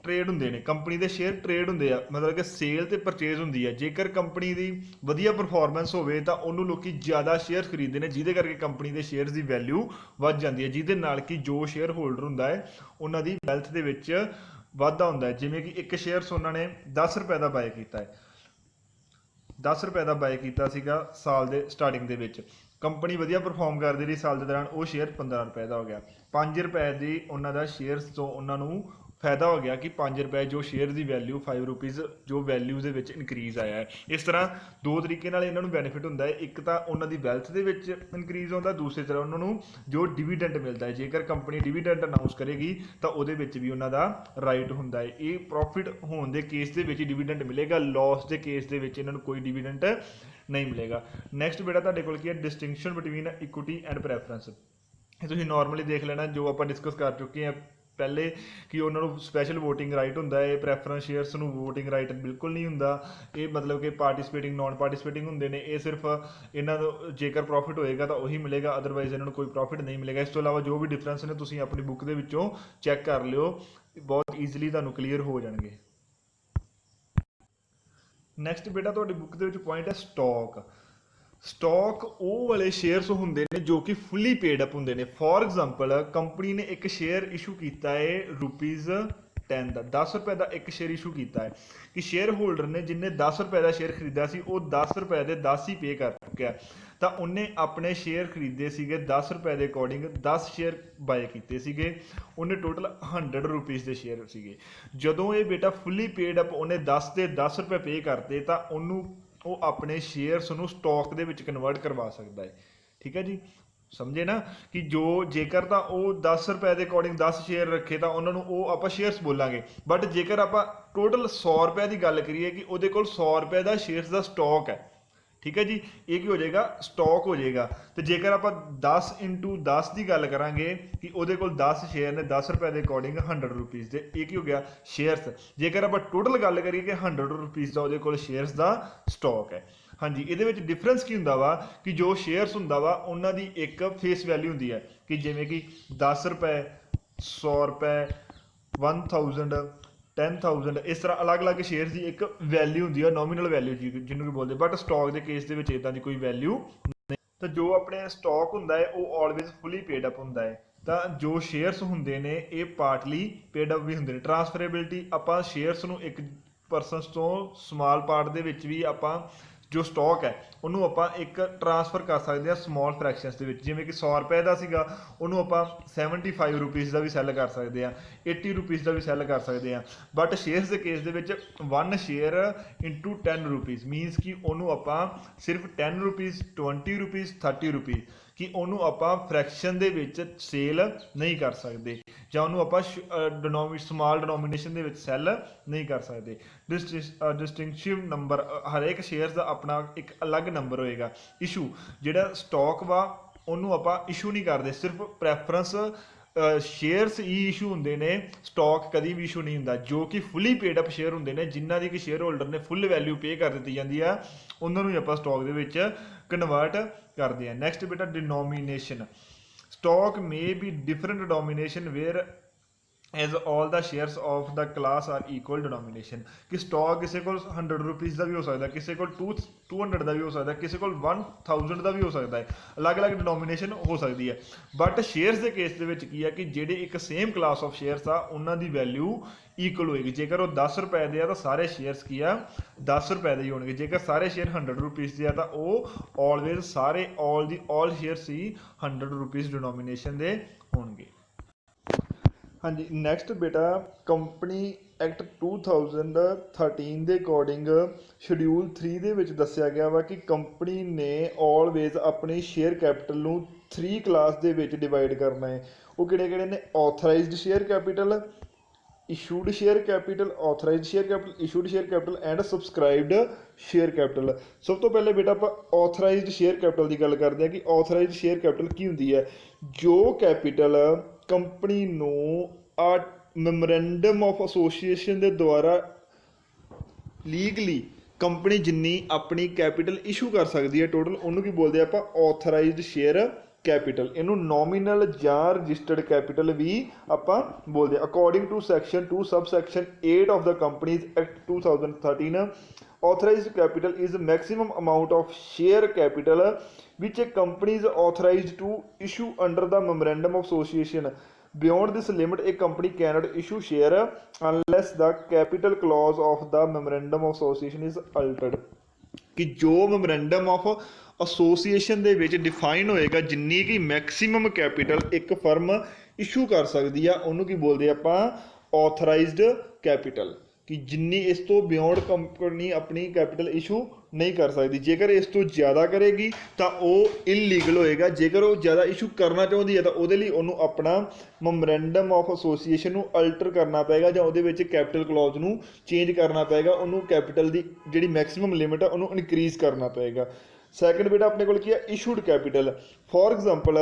A: ਟ੍ਰੇਡ ਹੁੰਦੇ ਨੇ, ਕੰਪਨੀ ਦੇ ਸ਼ੇਅਰ ਟ੍ਰੇਡ ਹੁੰਦੇ ਆ, ਮਤਲਬ ਕਿ ਸੇਲ ਤੇ ਪਰਚੇਜ਼ ਹੁੰਦੀ ਹੈ। ਜੇਕਰ ਕੰਪਨੀ ਦੀ ਵਧੀਆ ਪਰਫਾਰਮੈਂਸ ਹੋਵੇ ਤਾਂ ਉਹਨੂੰ ਲੋਕੀ ਜ਼ਿਆਦਾ ਸ਼ੇਅਰ ਖਰੀਦਦੇ ਨੇ, ਜਿਹਦੇ ਕਰਕੇ ਕੰਪਨੀ ਦੇ ਸ਼ੇਅਰਸ ਦੀ ਵੈਲਿਊ ਵੱਧ ਜਾਂਦੀ ਹੈ, ਜਿਹਦੇ ਨਾਲ ਕਿ ਜੋ ਸ਼ੇਅਰ ਹੋਲਡਰ ਹੁੰਦਾ ਹੈ ਉਹਨਾਂ ਦੀ ਵੈਲਥ ਦੇ ਵਿੱਚ ਵਾਧਾ ਹੁੰਦਾ ਹੈ। ਜਿਵੇਂ ਕਿ ਇੱਕ ਸ਼ੇਅਰਸ ਉਹਨਾਂ ਨੇ 10 ਰੁਪਏ ਦਾ ਬਾਏ ਕੀਤਾ ਹੈ, 10 ਰੁਪਏ ਦਾ ਬਾਏ ਕੀਤਾ ਸੀਗਾ ਸਾਲ ਦੇ ਸਟਾਰਟਿੰਗ ਦੇ ਵਿੱਚ, ਕੰਪਨੀ ਵਧੀਆ ਪਰਫਾਰਮ ਕਰਦੀ ਰਹੀ ਸਾਲ ਦੇ ਦੌਰਾਨ, ਉਹ ਸ਼ੇਅਰ 15 ਰੁਪਏ ਦਾ ਹੋ ਗਿਆ। 5 ਰੁਪਏ ਦੀ ਉਹਨਾਂ ਦਾ ਸ਼ੇਅਰਸ ਤੋਂ ਉਹਨਾਂ ਨੂੰ ਫਾਇਦਾ ਹੋ ਗਿਆ ਕਿ 5 ਰੁਪਏ ਜੋ ਸ਼ੇਅਰ ਦੀ ਵੈਲਿਊ 5 ਰੁਪੀਜ਼ ਜੋ ਵੈਲਿਊ ਦੇ ਵਿੱਚ ਇਨਕਰੀਜ਼ ਆਇਆ ਹੈ। ਇਸ ਤਰ੍ਹਾਂ ਦੋ ਤਰੀਕੇ ਨਾਲ ਇਹਨਾਂ ਨੂੰ ਬੈਨੀਫਿਟ ਹੁੰਦਾ ਹੈ, ਇੱਕ ਤਾਂ ਉਹਨਾਂ ਦੀ ਵੈਲਥ ਦੇ ਵਿੱਚ ਇਨਕਰੀਜ਼ ਹੁੰਦਾ, ਦੂਸਰੀ ਤਰ੍ਹਾਂ ਉਹਨਾਂ ਨੂੰ ਜੋ ਡਿਵੀਡੈਂਡ ਮਿਲਦਾ ਹੈ, ਜੇਕਰ ਕੰਪਨੀ ਡਿਵੀਡੈਂਡ ਅਨਾਉਂਸ ਕਰੇਗੀ ਤਾਂ ਉਹਦੇ ਵਿੱਚ ਵੀ ਉਹਨਾਂ ਦਾ ਰਾਈਟ ਹੁੰਦਾ ਹੈ। ਇਹ ਪ੍ਰੋਫਿਟ ਹੋਣ ਦੇ ਕੇਸ ਦੇ ਵਿੱਚ ਡਿਵੀਡੈਂਡ ਮਿਲੇਗਾ, ਲਾਸ ਦੇ ਕੇਸ ਦੇ ਵਿੱਚ ਇਹਨਾਂ ਨੂੰ ਕੋਈ ਡਿਵੀਡੈਂਡ ਨਹੀਂ ਮਿਲੇਗਾ। ਨੈਕਸਟ ਬੇਟਾ ਤੁਹਾਡੇ ਕੋਲ ਕੀ ਹੈ, distinction between equity and preference. ਇਹ ਤੁਸੀਂ ਨਾਰਮਲੀ ਦੇਖ ਲੈਣਾ, ਜੋ ਆਪਾਂ ਡਿਸਕਸ ਕਰ ਚੁੱਕੇ ਹਾਂ ਪਹਿਲੇ ਕਿ ਉਹਨਾਂ ਨੂੰ ਸਪੈਸ਼ਲ ਵੋਟਿੰਗ ਰਾਈਟ ਹੁੰਦਾ ਹੈ, ਪ੍ਰੈਫਰੈਂਸ ਸ਼ੇਅਰਸ ਨੂੰ ਵੋਟਿੰਗ ਰਾਈਟ ਬਿਲਕੁਲ ਨਹੀਂ ਹੁੰਦਾ। ਇਹ ਮਤਲਬ ਕਿ ਪਾਰਟਿਸਿਪੇਟਿੰਗ ਨਾਨ ਪਾਰਟਿਸਿਪੇਟਿੰਗ ਹੁੰਦੇ ਨੇ, ਇਹ ਸਿਰਫ ਇਹਨਾਂ ਨੂੰ ਜੇਕਰ ਪ੍ਰੋਫਿਟ ਹੋਏਗਾ ਤਾਂ ਉਹੀ ਮਿਲੇਗਾ, ਅਦਰਵਾਈਜ਼ ਇਹਨਾਂ ਨੂੰ ਕੋਈ ਪ੍ਰੋਫਿਟ ਨਹੀਂ ਮਿਲੇਗਾ। ਇਸ ਤੋਂ ਇਲਾਵਾ ਜੋ ਵੀ ਡਿਫਰੈਂਸ ਨੇ ਤੁਸੀਂ ਆਪਣੀ ਬੁੱਕ ਦੇ ਵਿੱਚੋਂ ਚੈੱਕ ਕਰ ਲਿਓ, ਬਹੁਤ ਈਜ਼ੀਲੀ ਤੁਹਾਨੂੰ ਕਲੀਅਰ ਹੋ ਜਾਣਗੇ। ਨੈਕਸਟ ਬੇਟਾ ਤੁਹਾਡੀ ਬੁੱਕ ਦੇ ਵਿੱਚ ਪੁਆਇੰਟ ਹੈ ਸਟਾਕ। ਸਟਾਕ ਉਹ ਵਾਲੇ ਸ਼ੇਅਰਸ ਹੁੰਦੇ ਨੇ ਜੋ ਕਿ ਫੁੱਲੀ ਪੇਡ ਅਪ ਹੁੰਦੇ ਨੇ। ਫੋਰ ਐਗਜ਼ਾਮਪਲ ਕੰਪਨੀ ਨੇ ਇੱਕ ਸ਼ੇਅਰ ਇਸ਼ੂ ਕੀਤਾ ਹੈ ₹10 ਦਾ, 10 ਰੁਪਏ ਦਾ ਇੱਕ ਸ਼ੇਅਰ ਇਸ਼ੂ ਕੀਤਾ ਹੈ ਕਿ ਸ਼ੇਅਰ ਹੋਲਡਰ ਨੇ ਜਿੰਨੇ 10 ਰੁਪਏ ਦਾ ਸ਼ੇਅਰ ਖਰੀਦਾ ਸੀ ਉਹ 10 ਰੁਪਏ ਦੇ 10 ਹੀ ਪੇ ਕਰ ਚੁੱਕਿਆ, ਤਾਂ ਉਹਨੇ ਆਪਣੇ ਸ਼ੇਅਰ ਖਰੀਦੇ ਸੀਗੇ 10 ਰੁਪਏ ਦੇ ਅਕੋਰਡਿੰਗ, 10 ਸ਼ੇਅਰ ਬਾਏ ਕੀਤੇ ਸੀਗੇ, ਉਹਨੇ ਟੋਟਲ 100 ਰੁਪੀਜ਼ ਦੇ ਸ਼ੇਅਰ ਸੀਗੇ। ਜਦੋਂ ਇਹ ਬੇਟਾ ਫੁੱਲੀ ਪੇਡ ਅਪ ਉਹਨੇ 10 ਦੇ 10 ਰੁਪਏ ਪੇ ਕਰਤੇ ਤਾਂ ਉਹਨੂੰ ਉਹ ਆਪਣੇ ਸ਼ੇਅਰਸ ਨੂੰ ਸਟਾਕ ਦੇ ਵਿੱਚ ਕਨਵਰਟ ਕਰਵਾ ਸਕਦਾ ਹੈ। ਠੀਕ ਹੈ ਜੀ, ਸਮਝੇ ਨਾ ਕਿ ਜੇਕਰ ਤਾਂ ਉਹ 10 ਰੁਪਏ ਦੇ ਅਕੋਰਡਿੰਗ 10 ਸ਼ੇਅਰ ਰੱਖੇ ਤਾਂ ਉਹਨਾਂ ਨੂੰ ਉਹ ਆਪਾਂ ਸ਼ੇਅਰਸ ਬੋਲਾਂਗੇ, ਬਟ ਜੇਕਰ ਆਪਾਂ ਟੋਟਲ 100 ਰੁਪਏ ਦੀ ਗੱਲ ਕਰੀਏ ਕਿ ਉਹਦੇ ਕੋਲ 100 ਰੁਪਏ ਦਾ ਸ਼ੇਅਰਸ ਦਾ ਸਟਾਕ ਹੈ, ਠੀਕ ਹੈ ਜੀ, ਇਹ ਕੀ ਹੋ ਜਾਏਗਾ, ਸਟਾਕ ਹੋ ਜਾਏਗਾ। ਤੇ ਜੇਕਰ ਆਪਾਂ 10 × 10 ਦੀ ਗੱਲ ਕਰਾਂਗੇ ਕਿ ਉਹਦੇ ਕੋਲ 10 ਸ਼ੇਅਰ ਨੇ 10 ਰੁਪਏ ਦੇ ਅਕੋਰਡਿੰਗ 100 ਰੁਪੀਜ਼ ਦੇ, ਇਹ ਕੀ ਹੋ ਗਿਆ, ਸ਼ੇਅਰਸ। ਜੇਕਰ ਆਪਾਂ ਟੋਟਲ ਗੱਲ ਕਰੀਏ ਕਿ 100 ਰੁਪੀਜ਼ ਦਾ ਉਹਦੇ ਕੋਲ ਸ਼ੇਅਰਸ ਦਾ ਸਟਾਕ ਹੈ। ਹਾਂਜੀ, ਇਹਦੇ ਵਿੱਚ ਡਿਫਰੈਂਸ ਕੀ ਹੁੰਦਾ ਵਾ ਕਿ ਜੋ ਸ਼ੇਅਰਸ ਹੁੰਦਾ ਵਾ ਉਹਨਾਂ ਦੀ ਇੱਕ ਫੇਸ ਵੈਲਿਊ ਹੁੰਦੀ ਹੈ ਕਿ ਜਿਵੇਂ ਕਿ 10 ਰੁਪਏ, 100 ਰੁਪਏ, 1000, 10,000, ਇਸ ਤਰ੍ਹਾਂ ਅਲੱਗ-ਅਲੱਗ ਸ਼ੇਅਰਸ ਦੀ ਇੱਕ ਵੈਲਿਊ ਹੁੰਦੀ ਹੈ, ਨੋਮੀਨਲ ਵੈਲਿਊ ਜਿਹਨੂੰ ਕਿ ਬੋਲਦੇ, ਬਟ ਸਟਾਕ ਦੇ ਕੇਸ ਦੇ ਵਿੱਚ ਇਦਾਂ ਦੀ ਕੋਈ ਵੈਲਿਊ ਨਹੀਂ। ਤਾਂ ਜੋ ਆਪਣੇ ਸਟਾਕ ਹੁੰਦਾ ਹੈ ਉਹ ਆਲਵੇਜ਼ ਫੁੱਲੀ ਪੇਡ ਅਪ ਹੁੰਦਾ ਹੈ, ਤਾਂ ਜੋ ਸ਼ੇਅਰਸ ਹੁੰਦੇ ਨੇ ਇਹ ਪਾਰਟਲੀ ਪੇਡ ਅਪ ਵੀ ਹੁੰਦੇ ਨੇ। ਟਰਾਂਸਫਰੇਬਿਲਟੀ, ਆਪਾਂ ਸ਼ੇਅਰਸ ਨੂੰ ਇੱਕ ਪਰਸਨਸ ਤੋਂ ਸਮਾਲ ਪਾਰਟ ਦੇ ਵਿੱਚ ਵੀ ਆਪਾਂ ਜੋ ਸਟਾਕ ਹੈ ਉਹਨੂੰ ਆਪਾਂ ਇੱਕ ਟਰਾਂਸਫਰ ਕਰ ਸਕਦੇ ਹਾਂ ਸਮਾਲ ਫਰੈਕਸ਼ਨਸ ਦੇ ਵਿੱਚ, ਜਿਵੇਂ ਕਿ 100 ਰੁਪਏ ਦਾ ਸੀਗਾ ਉਹਨੂੰ ਆਪਾਂ 75 ਰੁਪੀਜ਼ ਦਾ ਵੀ ਸੈੱਲ ਕਰ ਸਕਦੇ ਹਾਂ, 80 ਰੁਪੀਜ਼ ਦਾ ਵੀ ਸੈੱਲ ਕਰ ਸਕਦੇ ਹਾਂ। ਬਟ ਸ਼ੇਅਰਸ ਦੇ ਕੇਸ ਦੇ ਵਿੱਚ 1 ਸ਼ੇਅਰ × 10 ਰੁਪੀਜ਼ ਮੀਨਸ ਕਿ ਉਹਨੂੰ ਆਪਾਂ ਸਿਰਫ 10 ਰੁਪੀਜ਼, 20 ਰੁਪੀਜ਼, 30 ਰੁਪੀਜ਼ ਕਿ ਉਹਨੂੰ ਆਪਾਂ ਫਰੈਕਸ਼ਨ ਦੇ ਵਿੱਚ ਸੇਲ ਨਹੀਂ ਕਰ ਸਕਦੇ ਜਾਂ ਉਹਨੂੰ ਆਪਾਂ ਸਮਾਲ ਡਿਨੋਮੀਨੇਸ਼ਨ ਦੇ ਵਿੱਚ ਸੈੱਲ ਨਹੀਂ ਕਰ ਸਕਦੇ। ਡਿਸਟਿੰਕਟਿਵ ਨੰਬਰ, ਹਰੇਕ ਸ਼ੇਅਰਸ ਦਾ ਆਪਣਾ ਇੱਕ ਅਲੱਗ ਨੰਬਰ ਹੋਏਗਾ। ਇਸ਼ੂ, ਜਿਹੜਾ ਸਟਾਕ ਵਾ ਉਹਨੂੰ ਆਪਾਂ ਇਸ਼ੂ ਨਹੀਂ ਕਰਦੇ, ਸਿਰਫ ਪ੍ਰੈਫਰੈਂਸ ਸ਼ੇਅਰਸ ਹੀ ਇਸ਼ੂ ਹੁੰਦੇ ਨੇ, ਸਟਾਕ ਕਦੀ ਵੀ ਇਸ਼ੂ ਨਹੀਂ ਹੁੰਦਾ। ਜੋ ਕਿ ਫੁੱਲੀ ਪੇਡ ਅਪ ਸ਼ੇਅਰ ਹੁੰਦੇ ਨੇ, ਜਿਨ੍ਹਾਂ ਦੀ ਕਿ ਸ਼ੇਅਰ ਹੋਲਡਰ ਨੇ ਫੁੱਲ ਵੈਲਿਊ ਪੇ ਕਰ ਦਿੱਤੀ ਜਾਂਦੀ ਆ, ਉਹਨਾਂ ਨੂੰ ਹੀ ਆਪਾਂ ਸਟਾਕ ਦੇ ਵਿੱਚ ਕਨਵਰਟ ਕਰਦੇ ਆ। ਨੈਕਸਟ ਬੇਟਾ denomination. Stock may be different denomination whereas all the shares of the class are equal denomination. ਕਿ ਸਟਾਕ ਕਿਸੇ ਕੋਲ 100 ਰੁਪੀਜ਼ ਦਾ ਵੀ ਹੋ ਸਕਦਾ, ਕਿਸੇ ਕੋਲ 200 ਦਾ ਵੀ ਹੋ ਸਕਦਾ, ਕਿਸੇ ਕੋਲ 1000 ਦਾ ਵੀ ਹੋ ਸਕਦਾ ਹੈ, ਅਲੱਗ-ਅਲੱਗ ਡਿਨੋਮੀਨੇਸ਼ਨ ਹੋ ਸਕਦੀ ਹੈ। ਬਟ ਸ਼ੇਅਰਸ ਦੇ ਕੇਸ ਦੇ ਵਿੱਚ ਕੀ ਹੈ ਕਿ ਜਿਹੜੇ ਇੱਕ ਸੇਮ ਕਲਾਸ ਆਫ ਸ਼ੇਅਰਸ ਆ, ਉਹਨਾਂ ਦੀ ਵੈਲਿਊ ਇਕੁਅਲ ਹੋਏਗੀ। ਜੇਕਰ ਉਹ 10 ਰੁਪਏ ਦੇ ਆ ਤਾਂ ਸਾਰੇ ਸ਼ੇਅਰਸ ਕੀ ਆ 10 ਰੁਪਏ ਦੇ ਹੀ ਹੋਣਗੇ। ਜੇਕਰ ਸਾਰੇ ਸ਼ੇਅਰ 100 ਰੁਪੀਜ਼ ਦੇ ਆ ਤਾਂ ਉਹ ਆਲਵੇਜ਼ ਸਾਰੇ ਆਲ ਸ਼ੇਅਰਸ ਹੀ 100 ਰੁਪੀਜ਼ ਡਿਨੋਮੀਨੇਸ਼ਨ ਦੇ ਹੋਣਗੇ। ਹਾਂਜੀ ਨੈਕਸਟ ਬੇਟਾ ਕੰਪਨੀ ਐਕਟ 2013 ਦੇ ਅਕੋਰਡਿੰਗ ਸ਼ਡਿਊਲ 3 ਦੇ ਵਿੱਚ ਦੱਸਿਆ ਗਿਆ ਵਾ ਕਿ ਕੰਪਨੀ ਨੇ ਆਲਵੇਜ਼ ਆਪਣੀ ਸ਼ੇਅਰ ਕੈਪੀਟਲ ਨੂੰ 3 ਕਲਾਸ ਦੇ ਵਿੱਚ ਡਿਵਾਈਡ ਕਰਨਾ ਹੈ। ਉਹ ਕਿਹੜੇ ਨੇ? Authorised share capital, issued share capital, authorised share capital, issued share capital and subscribed share capital. ਸਭ ਤੋਂ ਪਹਿਲੇ ਬੇਟਾ ਆਪਾਂ ਆਥੋਰਾਈਜ਼ਡ ਸ਼ੇਅਰ ਕੈਪੀਟਲ ਦੀ ਗੱਲ ਕਰਦੇ ਹਾਂ ਕਿ ਆਥੋਰਾਈਜ਼ਡ ਸ਼ੇਅਰ ਕੈਪੀਟਲ ਕੀ ਹੁੰਦੀ ਹੈ? ਜੋ ਕੈਪੀਟਲ ਕੰਪਨੀ ਨੂੰ ਮੈਮੋਰੈਂਡਮ ਆਫ ਐਸੋਸੀਏਸ਼ਨ ਦੇ ਦੁਆਰਾ ਲੀਗਲੀ ਕੰਪਨੀ ਜਿੰਨੀ ਆਪਣੀ ਕੈਪੀਟਲ ਇਸ਼ੂ ਕਰ ਸਕਦੀ ਹੈ ਟੋਟਲ, ਉਹਨੂੰ ਕੀ ਬੋਲਦੇ ਆਪਾਂ? Authorised share capital. ਇਹਨੂੰ ਨੋਮੀਨਲ ਜਾਂ ਰਜਿਸਟਰਡ ਕੈਪੀਟਲ ਵੀ ਆਪਾਂ ਬੋਲਦੇ ਹਾਂ। According to section 2 subsection 8 of the companies act 2013 authorized capital is maximum amount of share capital which a company is authorized to issue under the memorandum of association. Beyond this limit a company cannot issue share unless the capital clause of the memorandum of association is altered. ਕਿ ਜੋ memorandum of association ਦੇ ਵਿੱਚ define ਹੋਏਗਾ ਜਿੰਨੀ ਕਿ maximum capital ਇੱਕ firm issue ਕਰ ਸਕਦੀ ਆ, ਉਹਨੂੰ ਕੀ ਬੋਲਦੇ ਆਪਾਂ? Authorised capital. ਕਿ ਜਿੰਨੀ ਇਸ ਤੋਂ ਬਿਯੋਂਡ ਕੰਪਨੀ ਆਪਣੀ ਕੈਪੀਟਲ ਇਸ਼ੂ ਨਹੀਂ ਕਰ ਸਕਦੀ। ਜੇਕਰ ਇਸ ਤੋਂ ਜ਼ਿਆਦਾ ਕਰੇਗੀ ਤਾਂ ਉਹ ਇਲੀਗਲ ਹੋਏਗਾ। ਜੇਕਰ ਉਹ ਜ਼ਿਆਦਾ ਇਸ਼ੂ ਕਰਨਾ ਚਾਹੁੰਦੀ ਹੈ ਤਾਂ ਉਹਦੇ ਲਈ ਉਹਨੂੰ ਆਪਣਾ ਮੈਮੋਰੈਂਡਮ ਆਫ ਐਸੋਸੀਏਸ਼ਨ ਨੂੰ ਅਲਟਰ ਕਰਨਾ ਪਏਗਾ ਜਾਂ ਉਹਦੇ ਵਿੱਚ ਕੈਪੀਟਲ ਕਲੌਜ਼ ਨੂੰ ਚੇਂਜ ਕਰਨਾ ਪਏਗਾ। ਉਹਨੂੰ ਕੈਪੀਟਲ ਦੀ ਜਿਹੜੀ ਮੈਕਸਿਮਮ ਲਿਮਿਟ ਆ ਉਹਨੂੰ ਇਨਕਰੀਜ਼ ਕਰਨਾ ਪਏਗਾ। ਸੈਕਿੰਡ ਬੇਟਾ ਆਪਣੇ ਕੋਲ ਕੀ ਹੈ? Issued capital. ਫੋਰ ਐਗਜ਼ਾਮਪਲ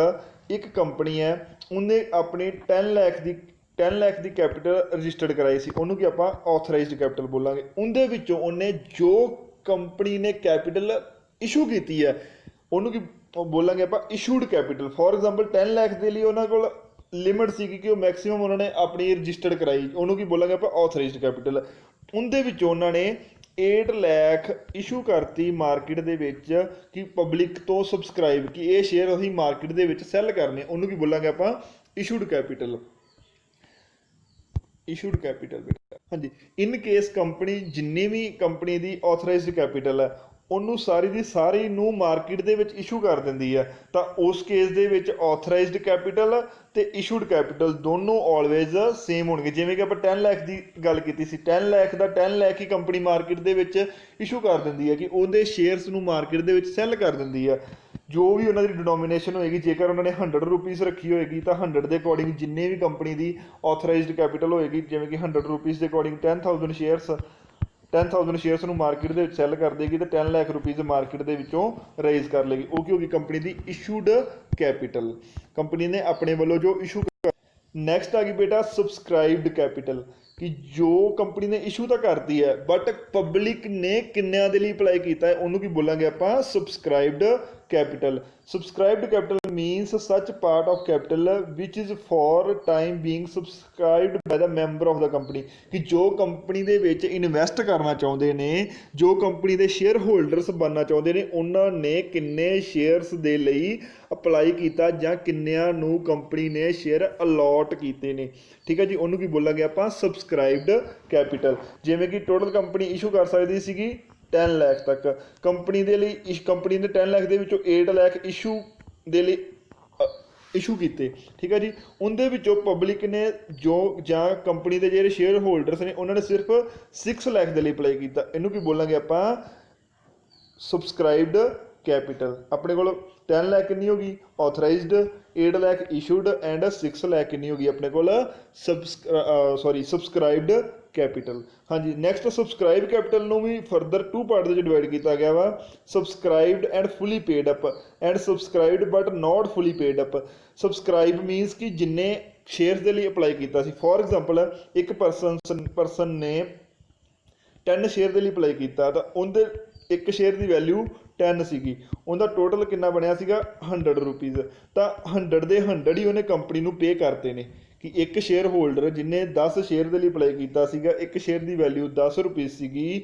A: ਇੱਕ ਕੰਪਨੀ ਹੈ, ਉਹਨੇ ਆਪਣੀ 10 ਲੱਖ ਦੀ ਕੈਪੀਟਲ ਰਜਿਸਟਰਡ ਕਰਾਈ ਸੀ, ਉਹਨੂੰ ਕੀ ਆਪਾਂ ਆਥੋਰਾਈਜ਼ਡ ਕੈਪੀਟਲ ਬੋਲਾਂਗੇ। ਉਹਦੇ ਵਿੱਚੋਂ ਉਹਨੇ ਜੋ ਕੰਪਨੀ ਨੇ ਕੈਪੀਟਲ ਇਸ਼ੂ ਕੀਤੀ ਹੈ ਉਹਨੂੰ ਕੀ ਬੋਲਾਂਗੇ ਆਪਾਂ? Issued capital. For example 10 lakh ਦੇ ਲਈ ਉਹਨਾਂ ਕੋਲ ਲਿਮਿਟ ਸੀ ਕਿ ਉਹ ਮੈਕਸਿਮਮ ਉਹਨਾਂ ਨੇ ਆਪਣੀ ਰਜਿਸਟਰਡ ਕਰਾਈ, ਉਹਨੂੰ ਕੀ ਬੋਲਾਂਗੇ ਆਪਾਂ? Authorised capital. ਉਹਦੇ ਵਿੱਚੋਂ ਉਹਨਾਂ ਨੇ 8 ਲੱਖ ਇਸ਼ੂ ਕਰਤੀ ਮਾਰਕੀਟ ਦੇ ਵਿੱਚ ਕਿ ਪਬਲਿਕ ਤੋਂ ਸਬਸਕ੍ਰਾਈਬ ਕਿ ਇਹ ਸ਼ੇਅਰ ਅਸੀਂ ਮਾਰਕੀਟ ਦੇ ਵਿੱਚ ਸੈੱਲ ਕਰਨੇ, ਉਹਨੂੰ ਕੀ ਬੋਲਾਂਗੇ ਆਪਾਂ? Issued capital. ਇਸ਼ੂਡ ਕੈਪੀਟਲ ਬੇਟਾ। ਹਾਂਜੀ ਇਨ ਕੇਸ ਕੰਪਨੀ ਜਿੰਨੀ ਵੀ ਕੰਪਨੀ ਦੀ ਆਥੋਰਾਈਜ਼ਡ ਕੈਪੀਟਲ ਹੈ ਉਹਨੂੰ ਸਾਰੀ ਦੀ ਸਾਰੀ ਨੂੰ ਮਾਰਕੀਟ ਦੇ ਵਿੱਚ ਇਸ਼ੂ ਕਰ ਦਿੰਦੀ ਹੈ ਤਾਂ ਉਸ ਕੇਸ ਦੇ ਵਿੱਚ ਆਥੋਰਾਈਜ਼ਡ ਕੈਪੀਟਲ ਤੇ ਇਸ਼ੂਡ ਕੈਪੀਟਲ ਦੋਨੋਂ ਆਲਵੇਜ਼ ਸੇਮ ਹੋਣਗੇ। ਜਿਵੇਂ ਕਿ ਆਪਾਂ 10 ਲੱਖ ਦੀ ਗੱਲ ਕੀਤੀ ਸੀ, 10 ਲੱਖ ਦਾ 10 ਲੱਖ ਹੀ ਕੰਪਨੀ ਮਾਰਕੀਟ ਦੇ ਵਿੱਚ ਇਸ਼ੂ ਕਰ ਦਿੰਦੀ ਹੈ ਕਿ ਉਹਦੇ ਸ਼ੇਅਰਸ ਨੂੰ ਮਾਰਕੀਟ ਦੇ ਵਿੱਚ ਸੈੱਲ ਕਰ ਦਿੰਦੀ ਹੈ। ਜੋ ਵੀ ਉਹਨਾਂ ਦੀ ਡਿਨੋਮੀਨੇਸ਼ਨ ਹੋਏਗੀ, ਜੇਕਰ ਉਹਨਾਂ ਨੇ 100 ਰੁਪੀਜ਼ ਰੱਖੀ ਹੋਏਗੀ ਤਾਂ 100 ਦੇ ਅਕੋਰਡਿੰਗ ਜਿੰਨੇ ਵੀ ਕੰਪਨੀ ਦੀ ਆਥੋਰਾਈਜ਼ਡ ਕੈਪੀਟਲ ਹੋਏਗੀ, ਜਿਵੇਂ ਕਿ 100 ਰੁਪੀਜ਼ ਦੇ ਅਕੋਰਡਿੰਗ 10,000 ਸ਼ੇਅਰਸ ਨੂੰ ਮਾਰਕੀਟ ਦੇ ਵਿੱਚ ਸੈੱਲ ਕਰ ਦੇਗੀ ਤੇ 10 ਲੱਖ ਰੁਪੀਜ਼ ਮਾਰਕੀਟ ਦੇ ਵਿੱਚੋਂ ਰੇਜ਼ ਕਰ ਲੇਗੀ। ਉਹ ਕੀ ਹੋਗੀ? ਕੰਪਨੀ ਦੀ ਇਸ਼ੂਡ ਕੈਪੀਟਲ, ਕੰਪਨੀ ਨੇ ਆਪਣੇ ਵੱਲੋਂ ਜੋ ਇਸ਼ੂ। ਨੈਕਸਟ ਆ ਗਈ ਬੇਟਾ ਸਬਸਕ੍ਰਾਈਬਡ ਕੈਪੀਟਲ। ਕਿ ਜੋ ਕੰਪਨੀ ਨੇ ਇਸ਼ੂ ਤਾਂ ਕਰਦੀ ਹੈ ਬਟ ਪਬਲਿਕ ਨੇ ਕਿੰਨਿਆਂ ਦੇ ਲਈ ਅਪਲਾਈ ਕੀਤਾ ਹੈ, ਉਹਨੂੰ ਕੀ ਬੋਲਾਂਗੇ ਆਪਾਂ? Subscribed capital. Subscribed capital means such part of capital which is for time being subscribed by the member of the company. ਕਿ ਜੋ ਕੰਪਨੀ ਦੇ ਵਿੱਚ ਇਨਵੈਸਟ ਕਰਨਾ ਚਾਹੁੰਦੇ ਨੇ, ਜੋ ਕੰਪਨੀ ਦੇ ਸ਼ੇਅਰ ਹੋਲਡਰਸ ਬਣਨਾ ਚਾਹੁੰਦੇ ਨੇ, ਉਹਨਾਂ ਨੇ ਕਿੰਨੇ ਸ਼ੇਅਰਸ ਦੇ ਲਈ ਅਪਲਾਈ ਕੀਤਾ ਜਾਂ ਕਿੰਨਿਆਂ ਨੂੰ ਕੰਪਨੀ ਨੇ ਸ਼ੇਅਰ ਅਲੋਟ ਕੀਤੇ ਨੇ। ਠੀਕ ਹੈ ਜੀ, ਉਹਨੂੰ ਕੀ ਬੋਲਾਂਗੇ ਆਪਾਂ? Subscribed capital. ਜਿਵੇਂ ਕਿ ਟੋਟਲ ਕੰਪਨੀ ਇਸ਼ੂ ਕਰ ਸਕਦੀ ਸੀਗੀ 10 ਲੱਖ ਤੱਕ, ਕੰਪਨੀ ਦੇ ਲਈ ਕੰਪਨੀ ਨੇ 10 ਲੱਖ ਦੇ ਵਿੱਚੋਂ 8 ਲੱਖ ਇਸ਼ੂ ਦੇ ਲਈ ਇਸ਼ੂ ਕੀਤੇ। ਠੀਕ ਹੈ ਜੀ, ਉਹਦੇ ਵਿੱਚੋਂ ਪਬਲਿਕ ਨੇ ਜੋ ਜਾਂ ਕੰਪਨੀ ਦੇ ਜਿਹੜੇ ਸ਼ੇਅਰ ਹੋਲਡਰਸ ਨੇ ਉਹਨਾਂ ਨੇ ਸਿਰਫ 6 ਲੱਖ ਦੇ ਲਈ ਅਪਲਾਈ ਕੀਤਾ। ਇਹਨੂੰ ਕੀ ਬੋਲਾਂਗੇ ਆਪਾਂ? ਸਬਸਕ੍ਰਾਈਬਡ कैपिटल अपने को 10 लाख कितनी होगी authorised, 8 lakh issued and 6 lakh कितनी होगी अपने को सबसक्राइब्ड कैपिटल। हाँ जी नैक्सट सबसक्राइब कैपिटल ਨੂੰ भी फर्दर 2 पार्ट ਦੇ डिवाइड किया गया वा subscribed and fully paid up and subscribed but not fully paid up. Subscribe means कि जिन्ने शेयर्स के लिए अप्लाई किया फॉर एग्जाम्पल एक परसन ने 10 शेयर के लिए अप्लाई किया तो उनके एक शेयर की वैल्यू 10 सी उनका टोटल कितना बनया 100 रुपीज़ तो 100 के 100 ही उन्हें कंपनी को पे करते हैं कि एक शेयर होल्डर जिन्हें 10 शेयर के लिए अप्लाई किया एक शेयर की वैल्यू 10 रुपीज़ सी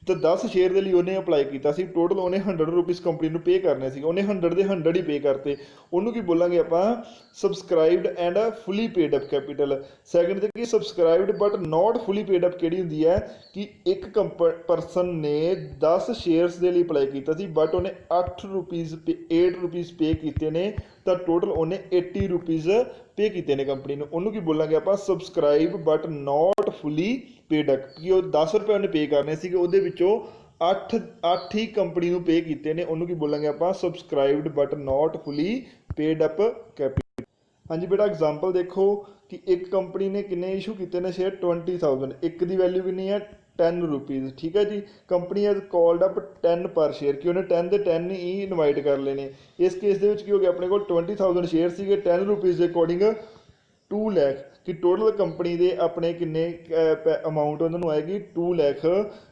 A: तो 10 शेयर के लिए उन्हें अप्लाई किया टोटल उन्हें 100 रुपीज़ कंपनी को पे करने उन्हें 100 के 100 ही पे करते उन्होंने की बोलेंगे आप subscribed and fully paid up capital. Second कि subscribed but not fully paid up कि होंगी है कि एक परसन ने 10 शेयर्स के लिए अप्लाई किया बट उन्हें 8 रुपीज़ पे किए हैं तो टोटल उन्हें 80 रुपीज़ पे किए हैं कंपनी ने उन्होंने की बोलेंगे आप subscribe but not fully paid up कि 10 रुपये उन्हें पे करने से वो 8 ही कंपनी को पे किए हैं उन्होंने की बोलेंगे आप subscribed but not fully paid up capital. हाँ जी बेटा एग्जाम्पल देखो कि एक कंपनी ने किन्ने इशू किए हैं शेयर 20,000 एक की वैल्यू कितनी है 10 रुपीज़ ठीक है जी। कंपनी हैज़ कॉल्ड अप 10 पर शेयर कि उन्हें 10 के 10 ही इनवाइट कर लेने इस केस के हो गया अपने को 20,000 शेयर से 10 रुपीज़ के अकॉर्डिंग 2 लाख कि टोटल कंपनी के अपने किन्ने अमाउंट उन्होंने आएगी 2 लाख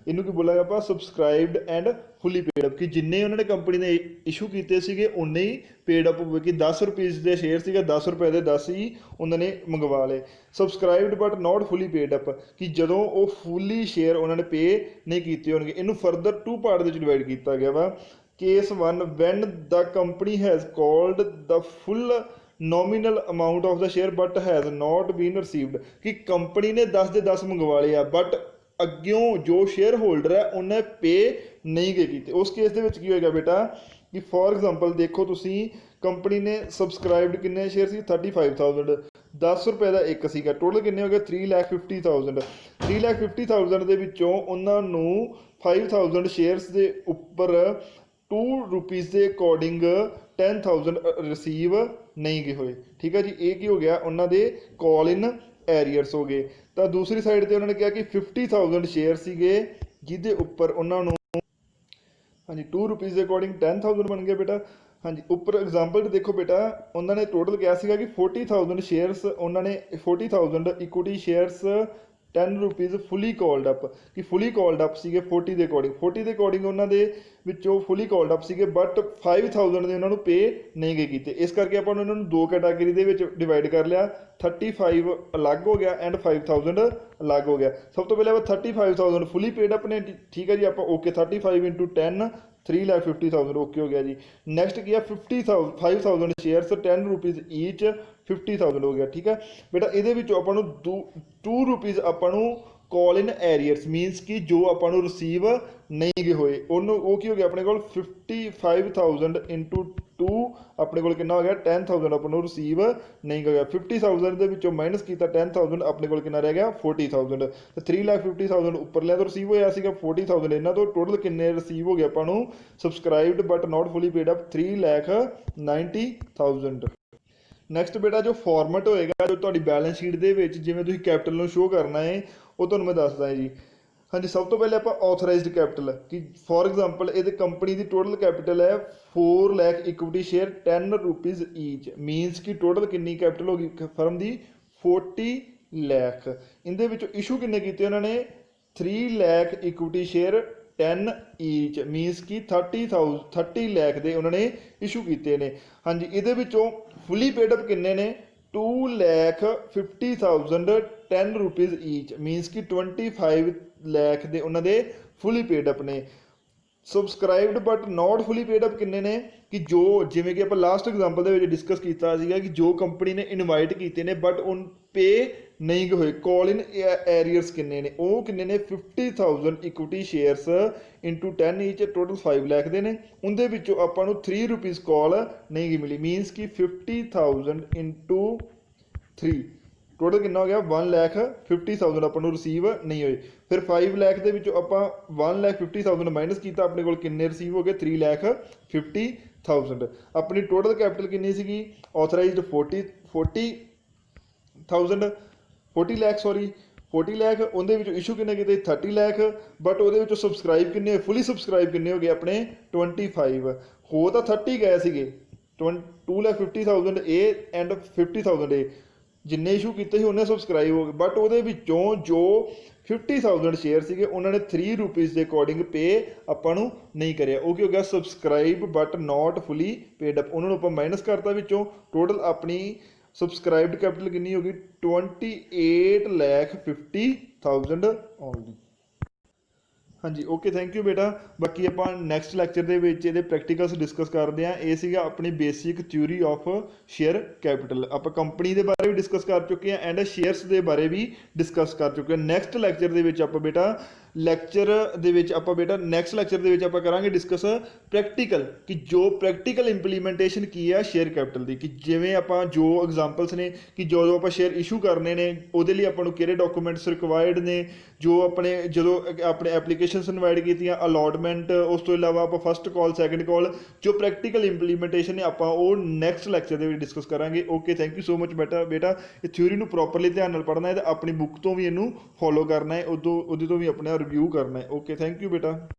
A: इनू की बोला आप subscribed and fully paid up कि जिन्ने उन्होंने कंपनी ने इशू किए उन्ने ही पेड अप हुए कि 10 रुपीज़ के शेयर से 10 रुपये के 10 ही उन्होंने मंगवा ले। Subscribed but not fully paid up कि जदों वो फुली शेयर उन्होंने पे नहीं किए होंगे इनू फर्दर 2 पार्ट में डिवाइड किया गया वा। Case 1 when the company has called the full nominal amount of the share but has not been received कि कंपनी ने 10 के 10 मंगवा लिया बट अग्यों जो शेयर होल्डर है उन्हें पे नहीं गए किए उस केस के होएगा बेटा कि फॉर एग्जाम्पल देखो तुसी कंपनी ने सबसक्राइब्ड किन्ने शेयर सी 35,000 10 रुपये का एक सीगा टोटल किन्ने हो गए 3,50,000 3,50,000 के विचों उन्होंने 5,000 शेयर्स के उपर 2 रुपीज़ के अकॉर्डिंग 10,000 रिसीव नहीं गए हुए ठीक है जी। एक ही हो गया उन्होंने कॉल इन एरियर्स हो गए तो दूसरी साइड पर उन्होंने कहा कि 50,000 शेयर से जिदे उपर उन्होंने हाँ जी 2 रुपीज़ के अकॉर्डिंग 10,000 बन गया बेटा। हाँ जी उपर एग्जाम्पल देखो बेटा उन्होंने टोटल क्या सीगा कि 40,000 शेयर्स उन्होंने 40,000 equity shares 10 rupees fully called up कि फुली कॉल्ड अप से 40 के अकॉर्डिंग उन्होंने फुली कॉल्ड अप से बट 5,000 के उन्होंने पे नहीं गए किए इस करके आप उन्होंने 2 कैटागरी के डिवाइड कर लिया 35 अलग हो गया एंड 5,000 अलग हो गया। सब तो पहले 35,000 फुली पेड अप ने ठीक है जी आप ओके 35 इंटू 10 3,50,000 ओके हो गया जी। नैक्सट किया 5,000 शेयर्स 10 रुपीज़ ईच 50,000 हो गया ठीक है बेटा। ये अपन 2 rupees upon call in arrears मीनस कि जो अपन रिसीव नहीं गए हुए वो की हो गया अपने को 55,000 इंटू 2 अपने को कितना हो गया 10,000 अपन रिसीव नहीं गया 50,000 के माइनस किया 10,000 अपने को कितना रह गया 40,000 तो 3,50,000 उपर लिया तो रिसीव होया 40,000 इन्हों तो टोटल किन्ने रिसीव हो गया अपन subscribed but not fully paid up 3,90,000। Next बेटा जो फॉर्मेट होएगा जो तुहाडी बैलेंस शीट के जिवें तुसीं कैपिटल नूं शो करना है वो तुहानूं मैं दसदा है जी। हाँ जी सब तो पहले आप ऑथराइज्ड कैपिटल कि फॉर एग्जाम्पल ये कंपनी की टोटल कैपिटल है 4 lakh equity share 10 rupees each मीनस कि टोटल कितनी कैपिटल होगी फर्म की 40 लाख। इनके इशू किन्ने किए उन्होंने 3 लाख इक्विटी शेयर 10 ईच मीनस कि 30 लाख के उन्होंने इशू किए हैं। हाँ जी ये फुली पेडअप किन्ने ने 2,50,000 10 रुपीज़ ईच मीनस कि 25 लाख के उन्होंने फुली पेडअप ने। सबसक्राइब्ड बट नॉट फुली पेडअप किन्ने ने कि जो जिमें कि आप लास्ट एग्जाम्पल के डिस्कस किया कि जो कंपनी ने इनवाइट किए हैं बट उन पे नहीं हुए कॉल इन एरियर्स किन्ने ने वो किन्ने ने 50,000 equity shares into 10 each total 5 lakh के ने उनके आपू 3 रुपीज़ कॉल नहीं मिली मीनस कि 50,000 इंटू 3 ਟੋਟਲ ਕਿੰਨਾ ਹੋ ਗਿਆ 1,50,000 ਆਪਾਂ ਨੂੰ ਰਿਸੀਵ ਨਹੀਂ ਹੋਏ। ਫਿਰ 5 ਲੱਖ ਦੇ ਵਿੱਚੋਂ ਆਪਾਂ 1,50,000 ਮਾਈਨਸ ਕੀਤਾ, ਆਪਣੇ ਕੋਲ ਕਿੰਨੇ ਰਿਸੀਵ ਹੋ ਗਏ 3,50,000। ਆਪਣੀ ਟੋਟਲ ਕੈਪੀਟਲ ਕਿੰਨੀ ਸੀਗੀ ਆਥੋਰਾਈਜ਼ਡ 40 ਲੱਖ ਸੌਰੀ 40 ਲੱਖ। ਉਹਦੇ ਵਿੱਚੋਂ ਇਸ਼ੂ ਕਿੰਨੇ ਕੀਤੇ 30 ਲੱਖ, ਬਟ ਉਹਦੇ ਵਿੱਚੋਂ ਸਬਸਕ੍ਰਾਈਬ ਕਿੰਨੇ ਹੋਏ ਫੁੱਲੀ ਸਬਸਕ੍ਰਾਈਬ ਕਿੰਨੇ ਹੋ ਗਏ ਆਪਣੇ 25। ਹੋ ਤਾਂ 30 ਗਏ ਸੀਗੇ 2,50,000 ਇਹ ਐਂਡ 50,000 ਇਹ ਜਿੰਨੇ ਇਸ਼ੂ ਕੀਤੇ ਸੀ ਉਹਨੇ ਸਬਸਕ੍ਰਾਈਬ ਹੋ ਗਏ, ਬਟ ਉਹਦੇ ਵਿੱਚੋਂ ਜੋ 50,000 ਸ਼ੇਅਰ ਸੀਗੇ ਉਹਨਾਂ ਨੇ 3 ਰੁਪੀਜ਼ ਦੇ ਅਕੋਰਡਿੰਗ ਪੇ ਆਪਾਂ ਨੂੰ ਨਹੀਂ ਕਰਿਆ। ਉਹ ਕੀ ਹੋ ਗਿਆ subscribe but not fully paid up, ਉਹਨਾਂ ਨੂੰ ਆਪਾਂ ਮਾਈਨਸ ਕਰਤਾ ਵਿੱਚੋਂ। ਟੋਟਲ ਆਪਣੀ ਸਬਸਕ੍ਰਾਈਬਡ ਕੈਪੀਟਲ ਕਿੰਨੀ ਹੋ ਗਈ 28,50,000 ਓਨਲੀ। ਹਾਂਜੀ ਓਕੇ ਥੈਂਕ ਯੂ ਬੇਟਾ। ਬਾਕੀ ਆਪਾਂ ਨੈਕਸਟ ਲੈਕਚਰ ਦੇ ਵਿੱਚ ਇਹਦੇ ਪ੍ਰੈਕਟੀਕਲਸ ਡਿਸਕਸ ਕਰਦੇ ਹਾਂ। ਇਹ ਸੀਗਾ ਆਪਣੀ basic theory of share capital. ਆਪਾਂ ਕੰਪਨੀ ਦੇ ਬਾਰੇ ਵੀ ਡਿਸਕਸ ਕਰ ਚੁੱਕੇ ਹਾਂ ਐਂਡ ਸ਼ੇਅਰਸ ਦੇ ਬਾਰੇ ਵੀ ਡਿਸਕਸ ਕਰ ਚੁੱਕੇ ਹਾਂ। ਨੈਕਸਟ ਲੈਕਚਰ ਦੇ ਵਿੱਚ ਆਪਾਂ ਬੇਟਾ ਨੈਕਸਟ ਲੈਕਚਰ ਦੇ ਵਿੱਚ ਆਪਾਂ ਕਰਾਂਗੇ ਡਿਸਕਸ ਪ੍ਰੈਕਟੀਕਲ, ਕਿ ਜੋ ਪ੍ਰੈਕਟੀਕਲ ਇੰਪਲੀਮੈਂਟੇਸ਼ਨ ਕੀ ਆ ਸ਼ੇਅਰ ਕੈਪੀਟਲ ਦੀ, ਕਿ ਜਿਵੇਂ ਆਪਾਂ ਜੋ ਐਗਜ਼ਾਮਪਲਸ ਨੇ ਕਿ ਜਦੋਂ ਆਪਾਂ ਸ਼ੇਅਰ ਇਸ਼ੂ ਕਰਨੇ ਨੇ ਉਹਦੇ ਲਈ ਆਪਾਂ ਨੂੰ ਕਿਹੜੇ ਡਾਕੂਮੈਂਟਸ ਰਿਕਵਾਇਰਡ ਨੇ, ਜੋ ਜਦੋਂ ਆਪਣੇ ਐਪਲੀਕੇਸ਼ਨਸ ਇਨਵਾਈਟ ਕੀਤੀਆਂ, ਅਲੋਟਮੈਂਟ, ਉਸ ਤੋਂ ਇਲਾਵਾ ਆਪਾਂ ਫਸਟ ਕਾਲ ਸੈਕੰਡ ਕਾਲ, ਜੋ ਪ੍ਰੈਕਟੀਕਲ ਇੰਪਲੀਮੈਂਟੇਸ਼ਨ ਨੇ ਆਪਾਂ ਉਹ ਨੈਕਸਟ ਲੈਕਚਰ ਦੇ ਵਿੱਚ ਡਿਸਕਸ ਕਰਾਂਗੇ। Okay thank you so much ਬੇਟਾ। ਇਹ ਥਿਊਰੀ ਨੂੰ ਪ੍ਰੋਪਰਲੀ ਧਿਆਨ ਨਾਲ ਪੜ੍ਹਨਾ ਹੈ ਤੇ ਆਪਣੀ ਬੁੱਕ ਤੋਂ ਵੀ ਇਹਨੂੰ ਫੋਲੋ ਕਰਨਾ ਹੈ, ਉਹਦੇ ਤੋਂ ਵੀ ਆਪਣਾ ਰਿਵਿਊ ਕਰਨਾ ਹੈ। ਓਕੇ ਥੈਂਕ ਯੂ ਬੇਟਾ।